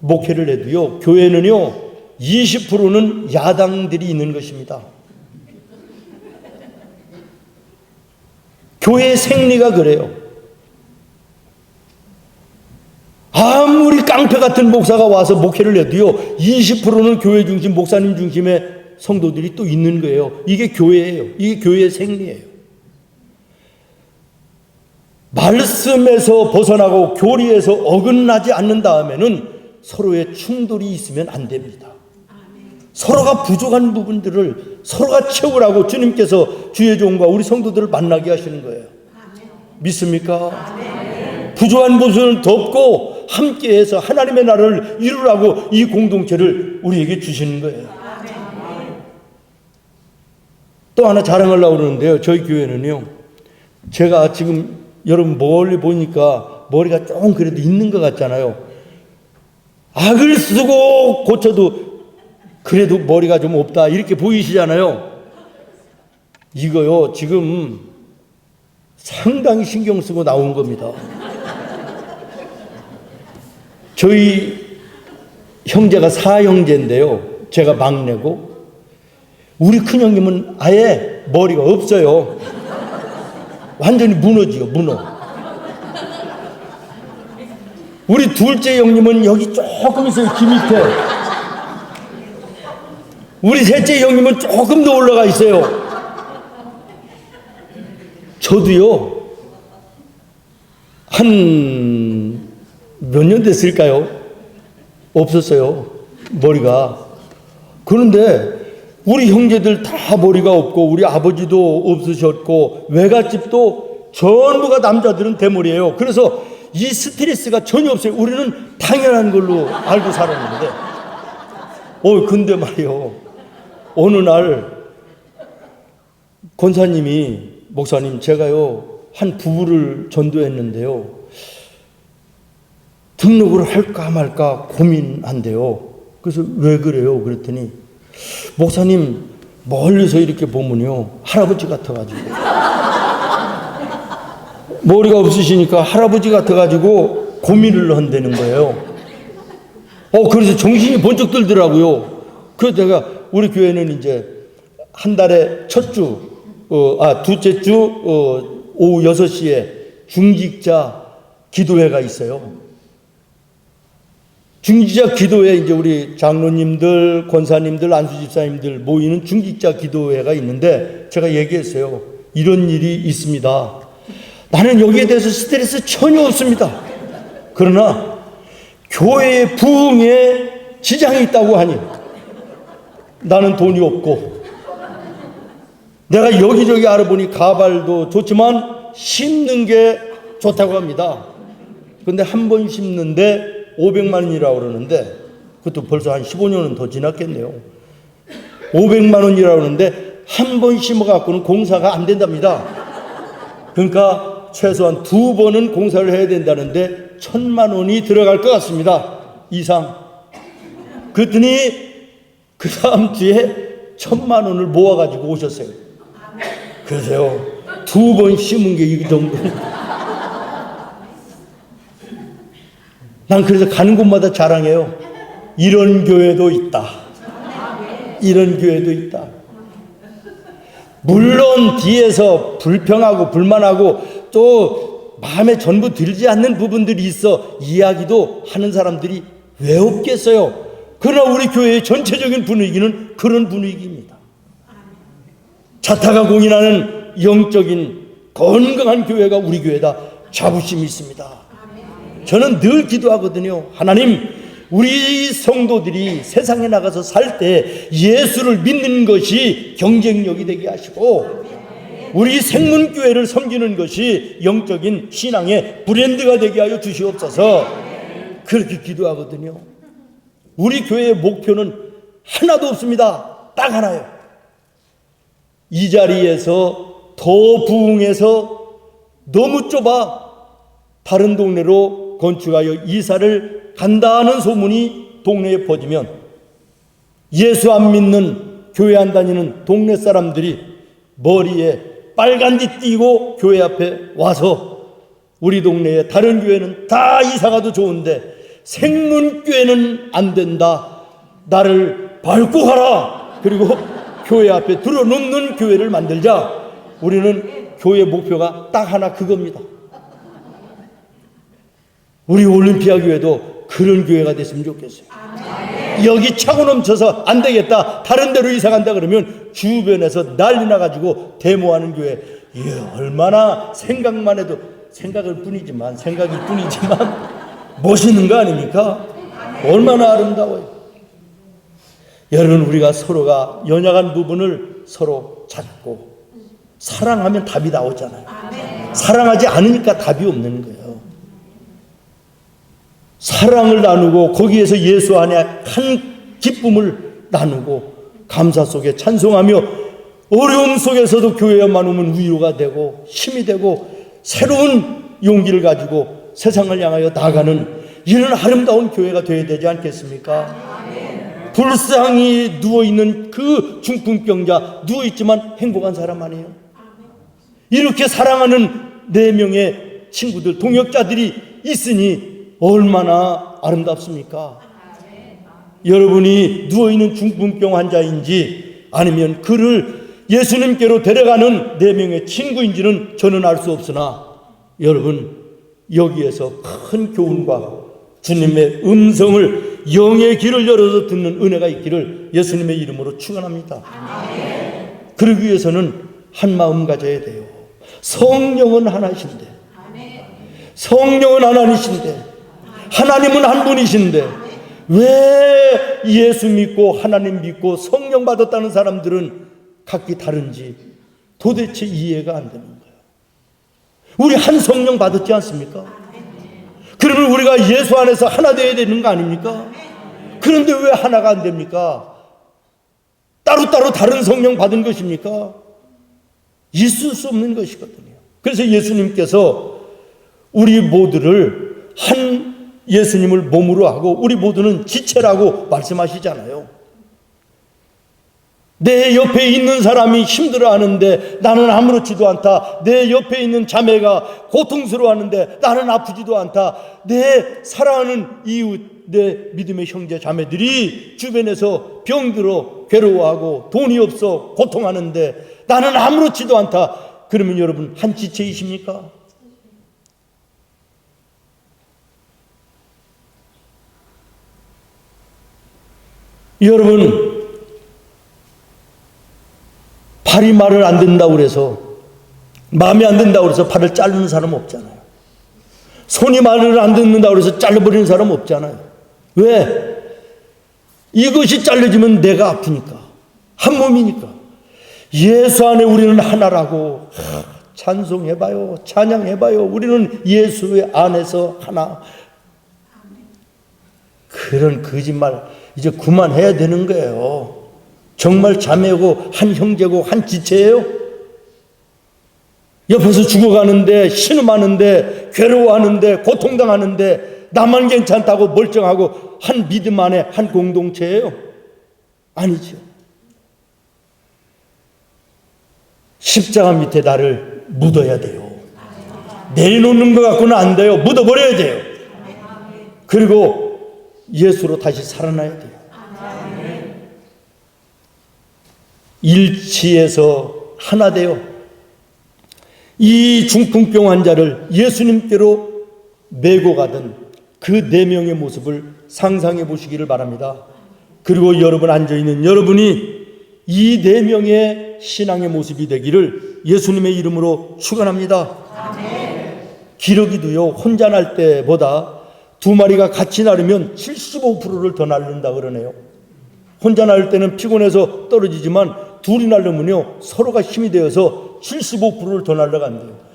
목회를 해도요, 교회는요 20%는 야당들이 있는 것입니다. 교회의 생리가 그래요. 아무리 깡패 같은 목사가 와서 목회를 해도요 20%는 교회 중심, 목사님 중심의 성도들이 또 있는 거예요. 이게 교회예요. 이게 교회의 생리예요. 말씀에서 벗어나고 교리에서 어긋나지 않는 다음에는 서로의 충돌이 있으면 안 됩니다. 서로가 부족한 부분들을 서로가 채우라고 주님께서 주의 종과 우리 성도들을 만나게 하시는 거예요. 믿습니까? 부족한 부분을 덮고 함께해서 하나님의 나라를 이루라고 이 공동체를 우리에게 주시는 거예요. 또 하나 자랑하려고 그러는데요, 저희 교회는요, 제가 지금 여러분 멀리 보니까 머리가 좀 그래도 있는 것 같잖아요. 악을 쓰고 고쳐도 그래도 머리가 좀 없다 이렇게 보이시잖아요. 이거요 지금 상당히 신경 쓰고 나온 겁니다. 저희 형제가 4형제인데요, 제가 막내고 우리 큰형님은 아예 머리가 없어요. 완전히 무너지요, 무너. 우리 둘째 형님은 여기 조금 있어요, 귀 밑에. 우리 셋째 형님은 조금 더 올라가 있어요. 저도요 한 몇 년 됐을까요? 없었어요, 머리가. 그런데 우리 형제들 다 머리가 없고 우리 아버지도 없으셨고 외갓집도 전부가 남자들은 대머리예요. 그래서 이 스트레스가 전혀 없어요. 우리는 당연한 걸로 알고 살았는데 근데 말이요, 어느 날 권사님이 목사님 제가요 한 부부를 전도했는데요 등록을 할까 말까 고민한대요. 그래서 왜 그래요? 그랬더니 목사님 멀리서 이렇게 보면요 할아버지 같아가지고 머리가 없으시니까 할아버지 같아가지고 고민을 한다는 거예요. 그래서 정신이 번쩍 들더라고요. 그래서 제가 우리 교회는 이제 한 달에 둘째 주 오후 6시에 중직자 기도회가 있어요. 중직자 기도회, 이제 우리 장로님들, 권사님들, 안수집사님들 모이는 중직자 기도회가 있는데 제가 얘기했어요. 이런 일이 있습니다. 나는 여기에 대해서 스트레스 전혀 없습니다. 그러나 교회의 부흥에 지장이 있다고 하니 나는 돈이 없고 내가 여기저기 알아보니 가발도 좋지만 심는 게 좋다고 합니다. 근데 한 번 심는데 500만 원이라고 그러는데 그것도 벌써 한 15년은 더 지났겠네요. 500만 원이라고 그러는데 한 번 심어갖고는 공사가 안 된답니다. 그러니까 최소한 2번은 공사를 해야 된다는데 1,000만 원이 들어갈 것 같습니다. 이상. 그랬더니 그 다음 주에 1,000만 원을 모아가지고 오셨어요. 그러세요. 2번 심은 게 이 정도. 난 그래서 가는 곳마다 자랑해요. 이런 교회도 있다. 이런 교회도 있다. 물론 뒤에서 불평하고 불만하고 또 마음에 전부 들지 않는 부분들이 있어 이야기도 하는 사람들이 왜 없겠어요. 그러나 우리 교회의 전체적인 분위기는 그런 분위기입니다. 자타가 공인하는 영적인 건강한 교회가 우리 교회다. 자부심이 있습니다. 저는 늘 기도하거든요. 하나님, 우리 성도들이 세상에 나가서 살 때 예수를 믿는 것이 경쟁력이 되게 하시고 우리 생문교회를 섬기는 것이 영적인 신앙의 브랜드가 되게 하여 주시옵소서. 그렇게 기도하거든요. 우리 교회의 목표는 하나도 없습니다. 딱 하나요. 이 자리에서 더 부흥해서 너무 좁아 다른 동네로 건축하여 이사를 간다는 소문이 동네에 퍼지면 예수 안 믿는 교회 안 다니는 동네 사람들이 머리에 빨간띠 띠고 교회 앞에 와서 우리 동네에 다른 교회는 다 이사가도 좋은데 생문교회는 안 된다. 나를 밟고 가라. 그리고 교회 앞에 들어놓는 교회를 만들자. 우리는 교회 목표가 딱 하나 그겁니다. 우리 올림피아 교회도 그런 교회가 됐으면 좋겠어요. 여기 차고 넘쳐서 안 되겠다, 다른 데로 이사 간다 그러면 주변에서 난리 나가지고 데모하는 교회. 얼마나 생각만 해도 생각일 뿐이지만 멋있는 거 아닙니까? 얼마나 아름다워요. 여러분, 우리가 서로가 연약한 부분을 서로 찾고 사랑하면 답이 나오잖아요. 사랑하지 않으니까 답이 없는 거예요. 사랑을 나누고 거기에서 예수 안에 한 기쁨을 나누고 감사 속에 찬송하며 어려움 속에서도 교회만 오면 위로가 되고 힘이 되고 새로운 용기를 가지고 세상을 향하여 나가는 이런 아름다운 교회가 되어야 되지 않겠습니까? 불쌍히 누워있는 그 중풍병자, 누워있지만 행복한 사람 아니에요? 이렇게 사랑하는 4명의 친구들, 동역자들이 있으니 얼마나 아름답습니까? 여러분이 누워있는 중풍병 환자인지 아니면 그를 예수님께로 데려가는 4명의 친구인지는 저는 알 수 없으나 여러분, 여기에서 큰 교훈과 주님의 음성을 영의 길을 열어서 듣는 은혜가 있기를 예수님의 이름으로 축원합니다. 그러기 위해서는 한 마음 가져야 돼요. 성령은 하나이신데, 성령은 하나님이신데, 하나님은 한 분이신데 왜 예수 믿고 하나님 믿고 성령 받았다는 사람들은 각기 다른지 도대체 이해가 안 되는 거예요. 우리 한 성령 받았지 않습니까? 그러면 우리가 예수 안에서 하나 되어야 되는 거 아닙니까? 그런데 왜 하나가 안 됩니까? 따로따로 다른 성령 받은 것입니까? 있을 수 없는 것이거든요. 그래서 예수님께서 우리 모두를 한 예수님을 몸으로 하고 우리 모두는 지체라고 말씀하시잖아요. 내 옆에 있는 사람이 힘들어하는데 나는 아무렇지도 않다. 내 옆에 있는 자매가 고통스러워하는데 나는 아프지도 않다. 내 사랑하는 이웃, 내 믿음의 형제 자매들이 주변에서 병들어 괴로워하고 돈이 없어 고통하는데 나는 아무렇지도 않다. 그러면 여러분 한 지체이십니까? 여러분, 발이 말을 안 듣는다고 그래서, 마음에 안 든다고 그래서 발을 자르는 사람 없잖아요. 손이 말을 안 듣는다고 그래서 잘라버리는 사람 없잖아요. 왜? 이것이 잘려지면 내가 아프니까, 한 몸이니까. 예수 안에 우리는 하나라고 찬송해봐요, 찬양해봐요. 우리는 예수 안에서 하나. 그런 거짓말 이제 그만해야 되는 거예요. 정말 자매고 한 형제고 한 지체예요? 옆에서 죽어가는데 신음하는데 괴로워하는데 고통당하는데 나만 괜찮다고 멀쩡하고 한 믿음 안에 한 공동체예요? 아니죠. 십자가 밑에 나를 묻어야 돼요. 내려놓는 것 갖고는 안 돼요. 묻어버려야 돼요. 그리고 예수로 다시 살아나야 돼요. 일치해서 하나 되어 이 중풍병 환자를 예수님께로 메고 가던 그 4명의 모습을 상상해 보시기를 바랍니다. 그리고 여러분 앉아있는 여러분이 이 4명의 신앙의 모습이 되기를 예수님의 이름으로 축원합니다. 기러기도요, 혼자 날 때보다 2마리가 같이 나르면 75%를 더 나른다 그러네요. 혼자 날 때는 피곤해서 떨어지지만 둘이 나르면요 서로가 힘이 되어서 75%를 더 날아간대요.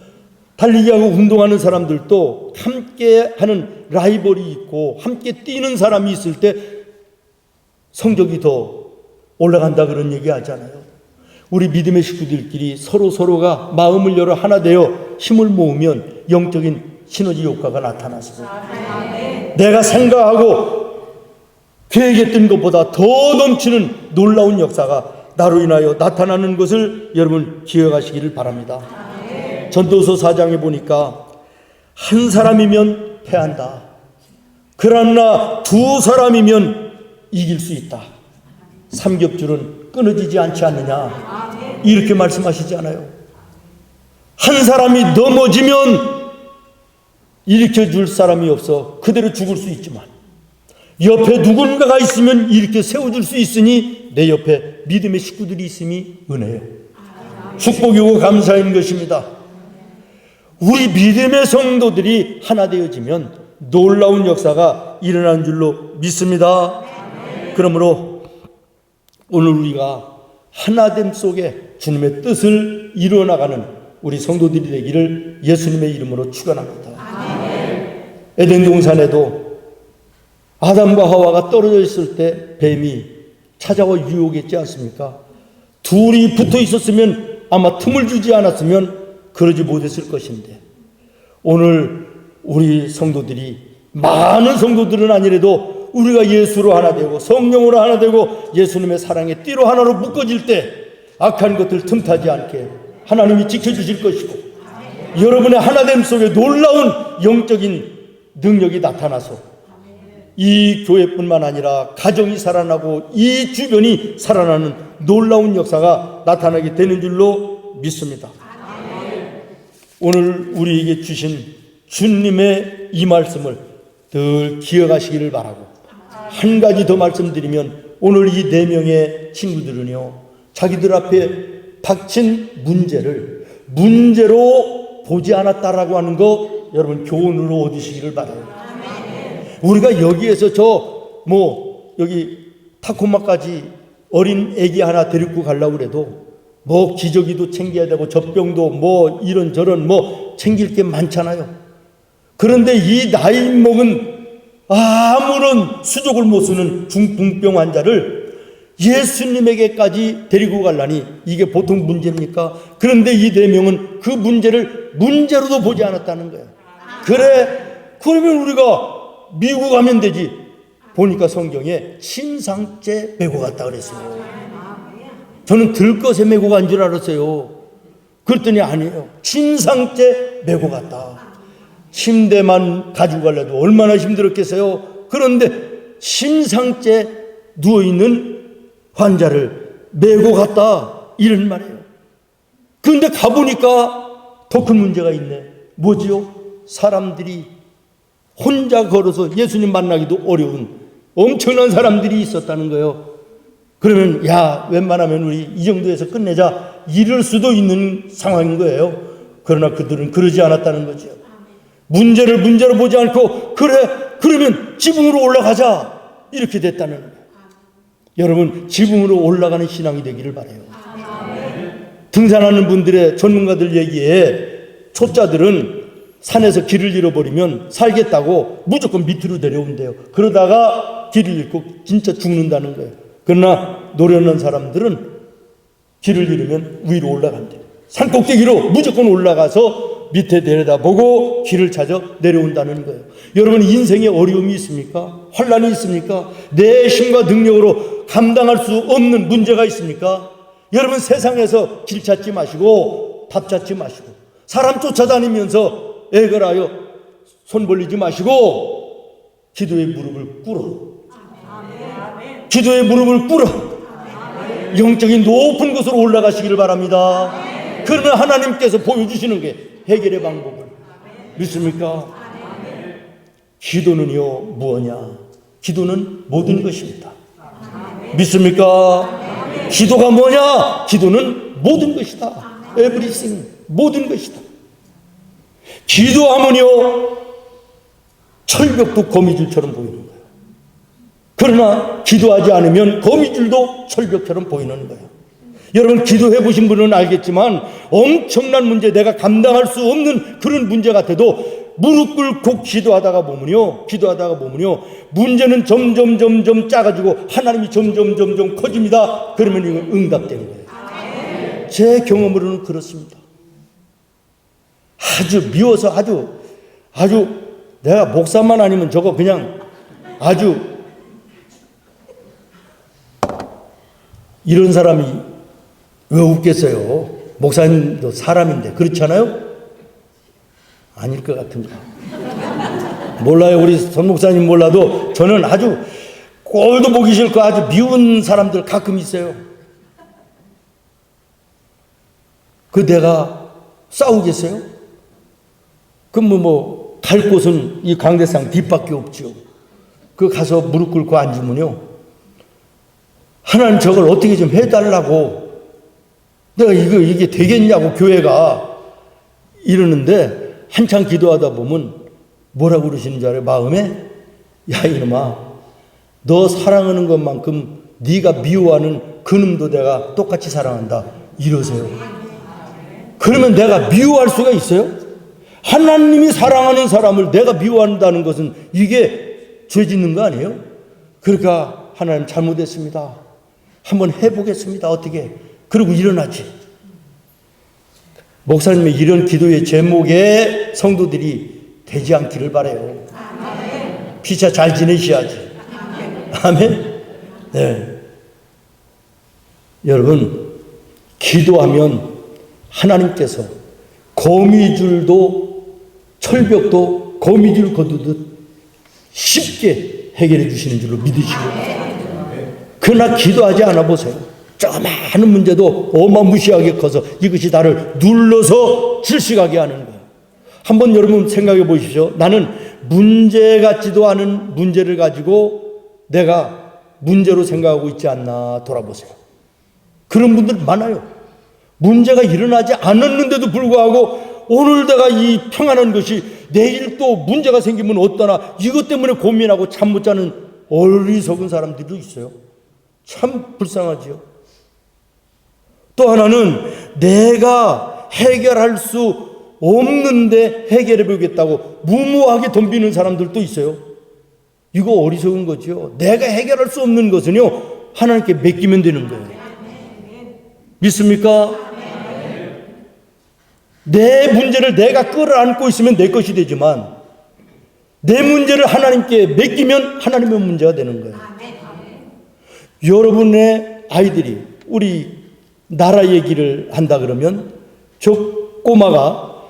달리기하고 운동하는 사람들도 함께 하는 라이벌이 있고 함께 뛰는 사람이 있을 때 성적이 더 올라간다 그런 얘기 하잖아요. 우리 믿음의 식구들끼리 서로가 마음을 열어 하나 되어 힘을 모으면 영적인 시너지 효과가 나타났어요. 내가 생각하고 계획했던 것보다 더 넘치는 놀라운 역사가 나로 인하여 나타나는 것을 여러분 기억하시기를 바랍니다. 전도서 4장에 보니까 한 사람이면 패한다. 그러나 두 사람이면 이길 수 있다. 삼겹줄은 끊어지지 않지 않느냐, 이렇게 말씀하시지 않아요? 한 사람이 넘어지면 일으켜줄 사람이 없어 그대로 죽을 수 있지만 옆에 누군가가 있으면 이렇게 세워줄 수 있으니 내 옆에 믿음의 식구들이 있음이 은혜요, 축복이고 감사인 것입니다. 우리 믿음의 성도들이 하나 되어지면 놀라운 역사가 일어나는 줄로 믿습니다. 그러므로 오늘 우리가 하나됨 속에 주님의 뜻을 이루어나가는 우리 성도들이 되기를 예수님의 이름으로 축원합니다. 에덴 동산에도 아담과 하와가 떨어져 있을 때 뱀이 찾아와 유혹했지 않습니까? 둘이 붙어 있었으면 아마 틈을 주지 않았으면 그러지 못했을 것인데, 오늘 우리 성도들이, 많은 성도들은 아니래도 우리가 예수로 하나 되고 성령으로 하나 되고 예수님의 사랑의 띠로 하나로 묶어질 때 악한 것들 틈타지 않게 하나님이 지켜주실 것이고, 여러분의 하나됨 속에 놀라운 영적인 능력이 나타나서 이 교회뿐만 아니라 가정이 살아나고 이 주변이 살아나는 놀라운 역사가 나타나게 되는 줄로 믿습니다. 오늘 우리에게 주신 주님의 이 말씀을 늘 기억하시기를 바라고, 한 가지 더 말씀드리면, 오늘 이 4명의 친구들은요, 자기들 앞에 닥친 문제를 문제로 보지 않았다라고 하는 거 여러분 교훈으로 얻으시기를 바라요. 우리가 여기에서 여기 타코마까지 어린 애기 하나 데리고 가려고 그래도 기저귀도 챙겨야 되고 젖병도 이런저런 챙길 게 많잖아요. 그런데 이 나이 먹은 아무런 수족을 못 쓰는 중풍병 환자를 예수님에게까지 데리고 가려니 이게 보통 문제입니까? 그런데 이 4명은 그 문제를 문제로도 보지 않았다는 거예요. 그러면 우리가 미국 가면 되지. 보니까 성경에 침상째 메고 갔다 그랬어요. 저는 들것에 메고 간 줄 알았어요. 그랬더니 아니에요. 침상째 메고 갔다. 침대만 가지고 가려도 얼마나 힘들었겠어요. 그런데 침상째 누워있는 환자를 메고 갔다, 이런 말이에요. 그런데 가보니까 더 큰 문제가 있네. 뭐지요? 사람들이 혼자 걸어서 예수님 만나기도 어려운 엄청난 사람들이 있었다는 거예요. 그러면 웬만하면 우리 이 정도에서 끝내자, 이럴 수도 있는 상황인 거예요. 그러나 그들은 그러지 않았다는 거죠. 문제를 문제로 보지 않고 그러면 지붕으로 올라가자, 이렇게 됐다는 거예요. 여러분, 지붕으로 올라가는 신앙이 되기를 바라요. 등산하는 분들의 전문가들 얘기에 초짜들은 산에서 길을 잃어버리면 살겠다고 무조건 밑으로 내려온대요. 그러다가 길을 잃고 진짜 죽는다는 거예요. 그러나 노련한 사람들은 길을 잃으면 위로 올라간대요. 산꼭대기로 무조건 올라가서 밑에 내려다보고 길을 찾아 내려온다는 거예요. 여러분, 인생에 어려움이 있습니까? 환난이 있습니까? 내 힘과 능력으로 감당할 수 없는 문제가 있습니까? 여러분, 세상에서 길 찾지 마시고 답 찾지 마시고 사람 쫓아다니면서 애걸하여 손 벌리지 마시고 기도의 무릎을 꿇어. 기도의 무릎을 꿇어 영적인 높은 곳으로 올라가시기를 바랍니다. 그러면 하나님께서 보여주시는 게 해결의 방법을 믿습니까? 기도는요, 무엇냐? 기도는 모든 것입니다. 믿습니까? 기도가 뭐냐? 기도는 모든 것이다. Everything, 모든 것이다. 기도하면요, 철벽도 거미줄처럼 보이는 거예요. 그러나 기도하지 않으면 거미줄도 철벽처럼 보이는 거예요. 여러분, 기도해 보신 분은 알겠지만 엄청난 문제, 내가 감당할 수 없는 그런 문제 같아도 무릎 꿇고 기도하다가 보면요, 문제는 점점 작아지고 하나님이 점점 커집니다. 그러면 이건 응답되는 거예요. 제 경험으로는 그렇습니다. 아주 미워서 아주 내가 목사만 아니면 저거 그냥 아주 이런 사람이 왜 웃겠어요? 목사님도 사람인데. 그렇지 않아요? 아닐 것 같은가. 몰라요. 우리 선 목사님 몰라도 저는 아주 꼴도 보기 싫고 아주 미운 사람들 가끔 있어요. 그 내가 싸우겠어요? 그럼 뭐 갈 곳은 이 강대상 뒷밖에 없죠. 그 가서 무릎 꿇고 앉으면요, 하나님 저걸 어떻게 좀 해달라고, 내가 이게 되겠냐고 교회가 이러는데 한참 기도하다 보면 뭐라고 그러시는 줄 알아요? 마음에, 야 이놈아, 너 사랑하는 것만큼 네가 미워하는 그놈도 내가 똑같이 사랑한다 이러세요. 그러면 내가 미워할 수가 있어요? 하나님이 사랑하는 사람을 내가 미워한다는 것은 이게 죄 짓는 거 아니에요? 그러니까 하나님 잘못했습니다, 한번 해보겠습니다, 어떻게. 그리고 일어나지. 목사님의 이런 기도의 제목에 성도들이 되지 않기를 바라요. 피차 잘 지내셔야지. 아멘. 네. 여러분, 기도하면 하나님께서 거미줄도 철벽도 거미줄 거두듯 쉽게 해결해 주시는 줄로 믿으시고, 그러나 기도하지 않아 보세요. 조그마한 문제도 어마무시하게 커서 이것이 나를 눌러서 질식하게 하는 거예요. 한번 여러분 생각해 보십시오. 나는 문제 같지도 않은 문제를 가지고 내가 문제로 생각하고 있지 않나 돌아보세요. 그런 분들 많아요. 문제가 일어나지 않았는데도 불구하고 오늘 내가 이 평안한 것이 내일 또 문제가 생기면 어떠나 이것 때문에 고민하고 잠 못 자는 어리석은 사람들도 있어요. 참 불쌍하지요. 또 하나는 내가 해결할 수 없는데 해결해 보겠다고 무모하게 덤비는 사람들도 있어요. 이거 어리석은 거죠. 내가 해결할 수 없는 것은요, 하나님께 맡기면 되는 거예요. 믿습니까? 내 문제를 내가 끌어안고 있으면 내 것이 되지만 내 문제를 하나님께 맡기면 하나님의 문제가 되는 거예요. 여러분의 아이들이 우리 나라 얘기를 한다 그러면 저 꼬마가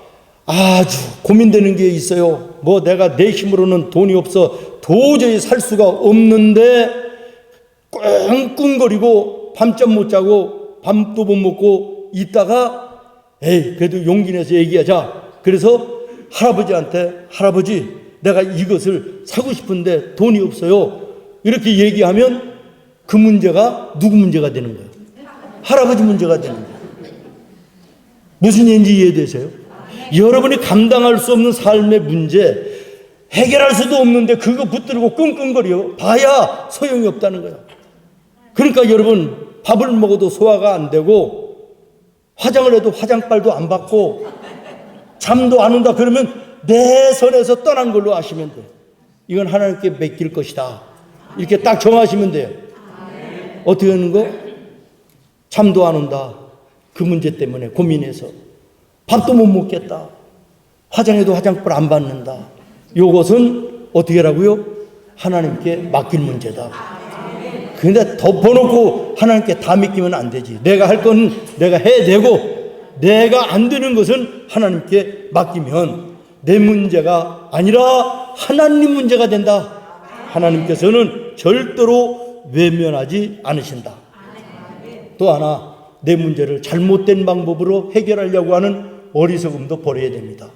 아주 고민되는 게 있어요. 뭐 내가 내 힘으로는 돈이 없어 도저히 살 수가 없는데 끙끙거리고 밤잠 못 자고 밥도 못 먹고 있다가 에이 그래도 용기 내서 얘기하자. 그래서 할아버지한테, 할아버지 내가 이것을 사고 싶은데 돈이 없어요, 이렇게 얘기하면 그 문제가 누구 문제가 되는 거예요? 할아버지 문제가 되는 거예요. 무슨 얘기인지 이해되세요? 여러분이 감당할 수 없는 삶의 문제, 해결할 수도 없는데 그거 붙들고 끙끙거려 봐야 소용이 없다는 거예요. 그러니까 여러분, 밥을 먹어도 소화가 안 되고 화장을 해도 화장빨도 안 받고 잠도 안 온다 그러면 내 손에서 떠난 걸로 아시면 돼요. 이건 하나님께 맡길 것이다, 이렇게 딱 정하시면 돼요. 어떻게 하는 거? 잠도 안 온다, 그 문제 때문에 고민해서 밥도 못 먹겠다, 화장해도 화장빨 안 받는다. 요것은 어떻게 하라고요? 하나님께 맡길 문제다. 근데 덮어놓고 하나님께 다 맡기면 안 되지. 내가 할 건 내가 해야 되고 내가 안 되는 것은 하나님께 맡기면 내 문제가 아니라 하나님 문제가 된다. 하나님께서는 절대로 외면하지 않으신다. 또 하나, 내 문제를 잘못된 방법으로 해결하려고 하는 어리석음도 버려야 됩니다.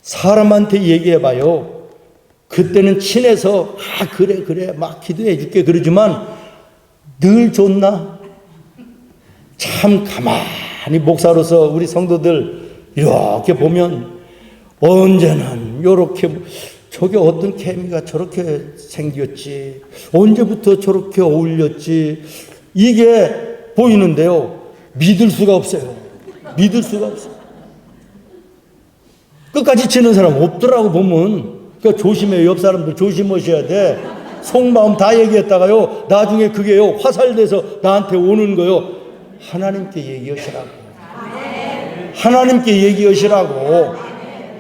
사람한테 얘기해봐요. 그때는 친해서 그래 막 기도해 줄게 그러지만 늘 좋나? 참 가만히 목사로서 우리 성도들 이렇게 보면 언제는 이렇게 저게 어떤 케미가 저렇게 생겼지, 언제부터 저렇게 어울렸지, 이게 보이는데요, 믿을 수가 없어요. 믿을 수가 없어요. 끝까지 치는 사람 없더라고 보면. 그러니까 조심해요. 옆 사람들 조심하셔야 돼. 속마음 다 얘기했다가요, 나중에 그게요 화살돼서 나한테 오는 거요. 하나님께 얘기하시라고. 하나님께 얘기하시라고.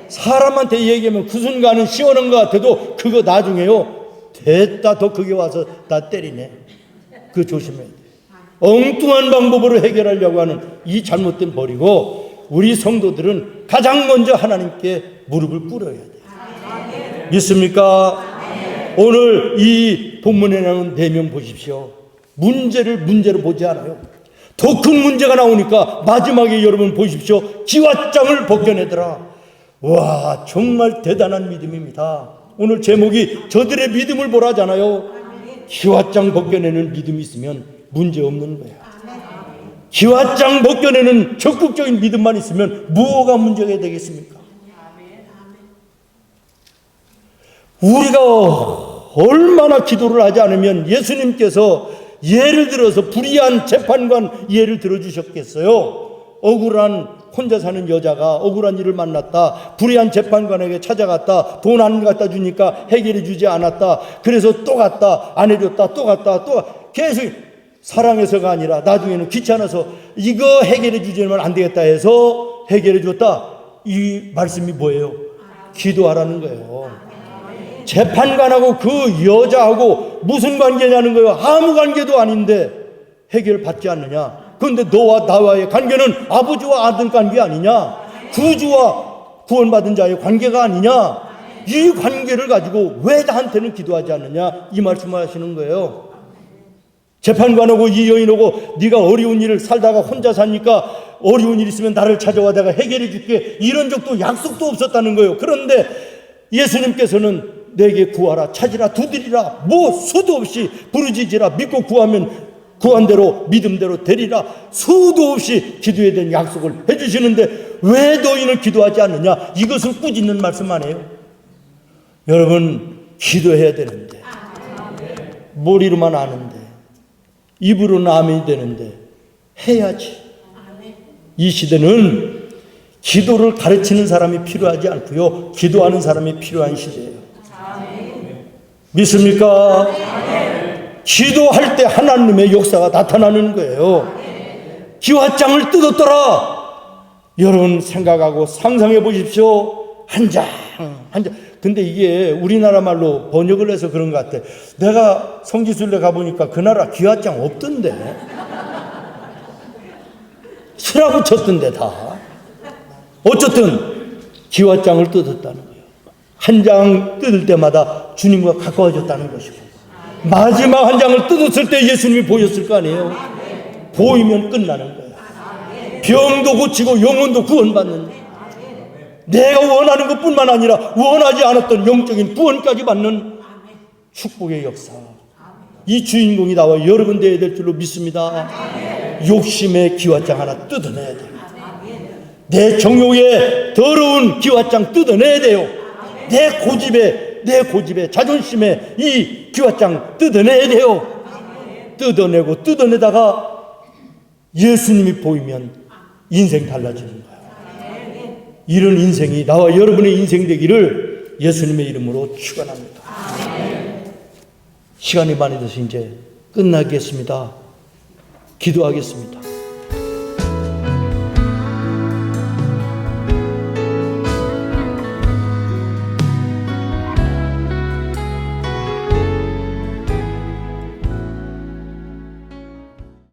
사람한테 얘기하면 그 순간은 시원한 것 같아도 그거 나중에요 됐다 더 그게 와서 나 때리네. 그거 조심해야 돼. 엉뚱한 방법으로 해결하려고 하는 이 잘못된 버리고 우리 성도들은 가장 먼저 하나님께 무릎을 꿇어야 돼요. 믿습니까? 오늘 이 본문에 나오는 4명 보십시오. 문제로 보지 않아요. 더 큰 문제가 나오니까 마지막에 여러분 보십시오. 기왓장을 벗겨내더라. 와, 정말 대단한 믿음입니다. 오늘 제목이 저들의 믿음을 보라잖아요. 기왓장 벗겨내는 믿음이 있으면 문제 없는 거예요. 기왓장 벗겨내는 적극적인 믿음만 있으면 뭐가 문제가 되겠습니까? 우리가 얼마나 기도를 하지 않으면 예수님께서 예를 들어서 불의한 재판관 예를 들어주셨겠어요? 억울한 혼자 사는 여자가 억울한 일을 만났다. 불의한 재판관에게 찾아갔다. 돈 안 갖다 주니까 해결해 주지 않았다. 그래서 또 갔다. 안 해줬다. 또 갔다. 또 계속 사랑해서가 아니라 나중에는 귀찮아서 이거 해결해 주지면 안 되겠다 해서 해결해 줬다. 이 말씀이 뭐예요? 기도하라는 거예요. 재판관하고 그 여자하고 무슨 관계냐는 거예요. 아무 관계도 아닌데 해결받지 않느냐. 그런데 너와 나와의 관계는 아버지와 아들 관계 아니냐. 구주와 구원받은 자의 관계가 아니냐. 이 관계를 가지고 왜 나한테는 기도하지 않느냐. 이 말씀을 하시는 거예요. 재판관하고 이 여인하고 네가 어려운 일을 살다가 혼자 사니까 어려운 일 있으면 나를 찾아와 내가 해결해 줄게. 이런 적도 약속도 없었다는 거예요. 그런데 예수님께서는 내게 구하라, 찾으라, 두드리라, 뭐 수도 없이 부르짖으라, 믿고 구하면 구한 대로 믿음대로 되리라, 수도 없이 기도에 대한 약속을 해주시는데 왜 너희는 기도하지 않느냐. 이것을 꾸짖는 말씀 아니에요? 여러분, 기도해야 되는데 머리로만 아는데 입으로는 아멘이 되는데 해야지. 이 시대는 기도를 가르치는 사람이 필요하지 않고요, 기도하는 사람이 필요한 시대예요. 믿습니까? 기도할 때 하나님의 역사가 나타나는 거예요. 기왓장을 뜯었더라. 여러분 생각하고 상상해 보십시오. 한 장. 근데 이게 우리나라 말로 번역을 해서 그런 것 같아. 내가 성지순례 가보니까 그 나라 기왓장 없던데. 수라고 쳤던데 다. 어쨌든 기왓장을 뜯었다는 거예요. 한 장 뜯을 때마다 주님과 가까워졌다는 것이고, 마지막 한 장을 뜯었을 때 예수님이 보였을 거 아니에요. 보이면 끝나는 거예요. 병도 고치고 영혼도 구원받는, 내가 원하는 것뿐만 아니라 원하지 않았던 영적인 구원까지 받는 축복의 역사. 이 주인공이 나와 여러분 되어야 될 줄로 믿습니다. 욕심의 기왓장 하나 뜯어내야 돼요. 내 정욕의 더러운 기왓장 뜯어내야 돼요. 내 고집에 자존심에 이 기왓장 뜯어내야 돼요. 뜯어내고 뜯어내다가 예수님이 보이면 인생 달라지는 거예요. 이런 인생이 나와 여러분의 인생 되기를 예수님의 이름으로 축원합니다. 시간이 많이 돼서 이제 끝나겠습니다. 기도하겠습니다.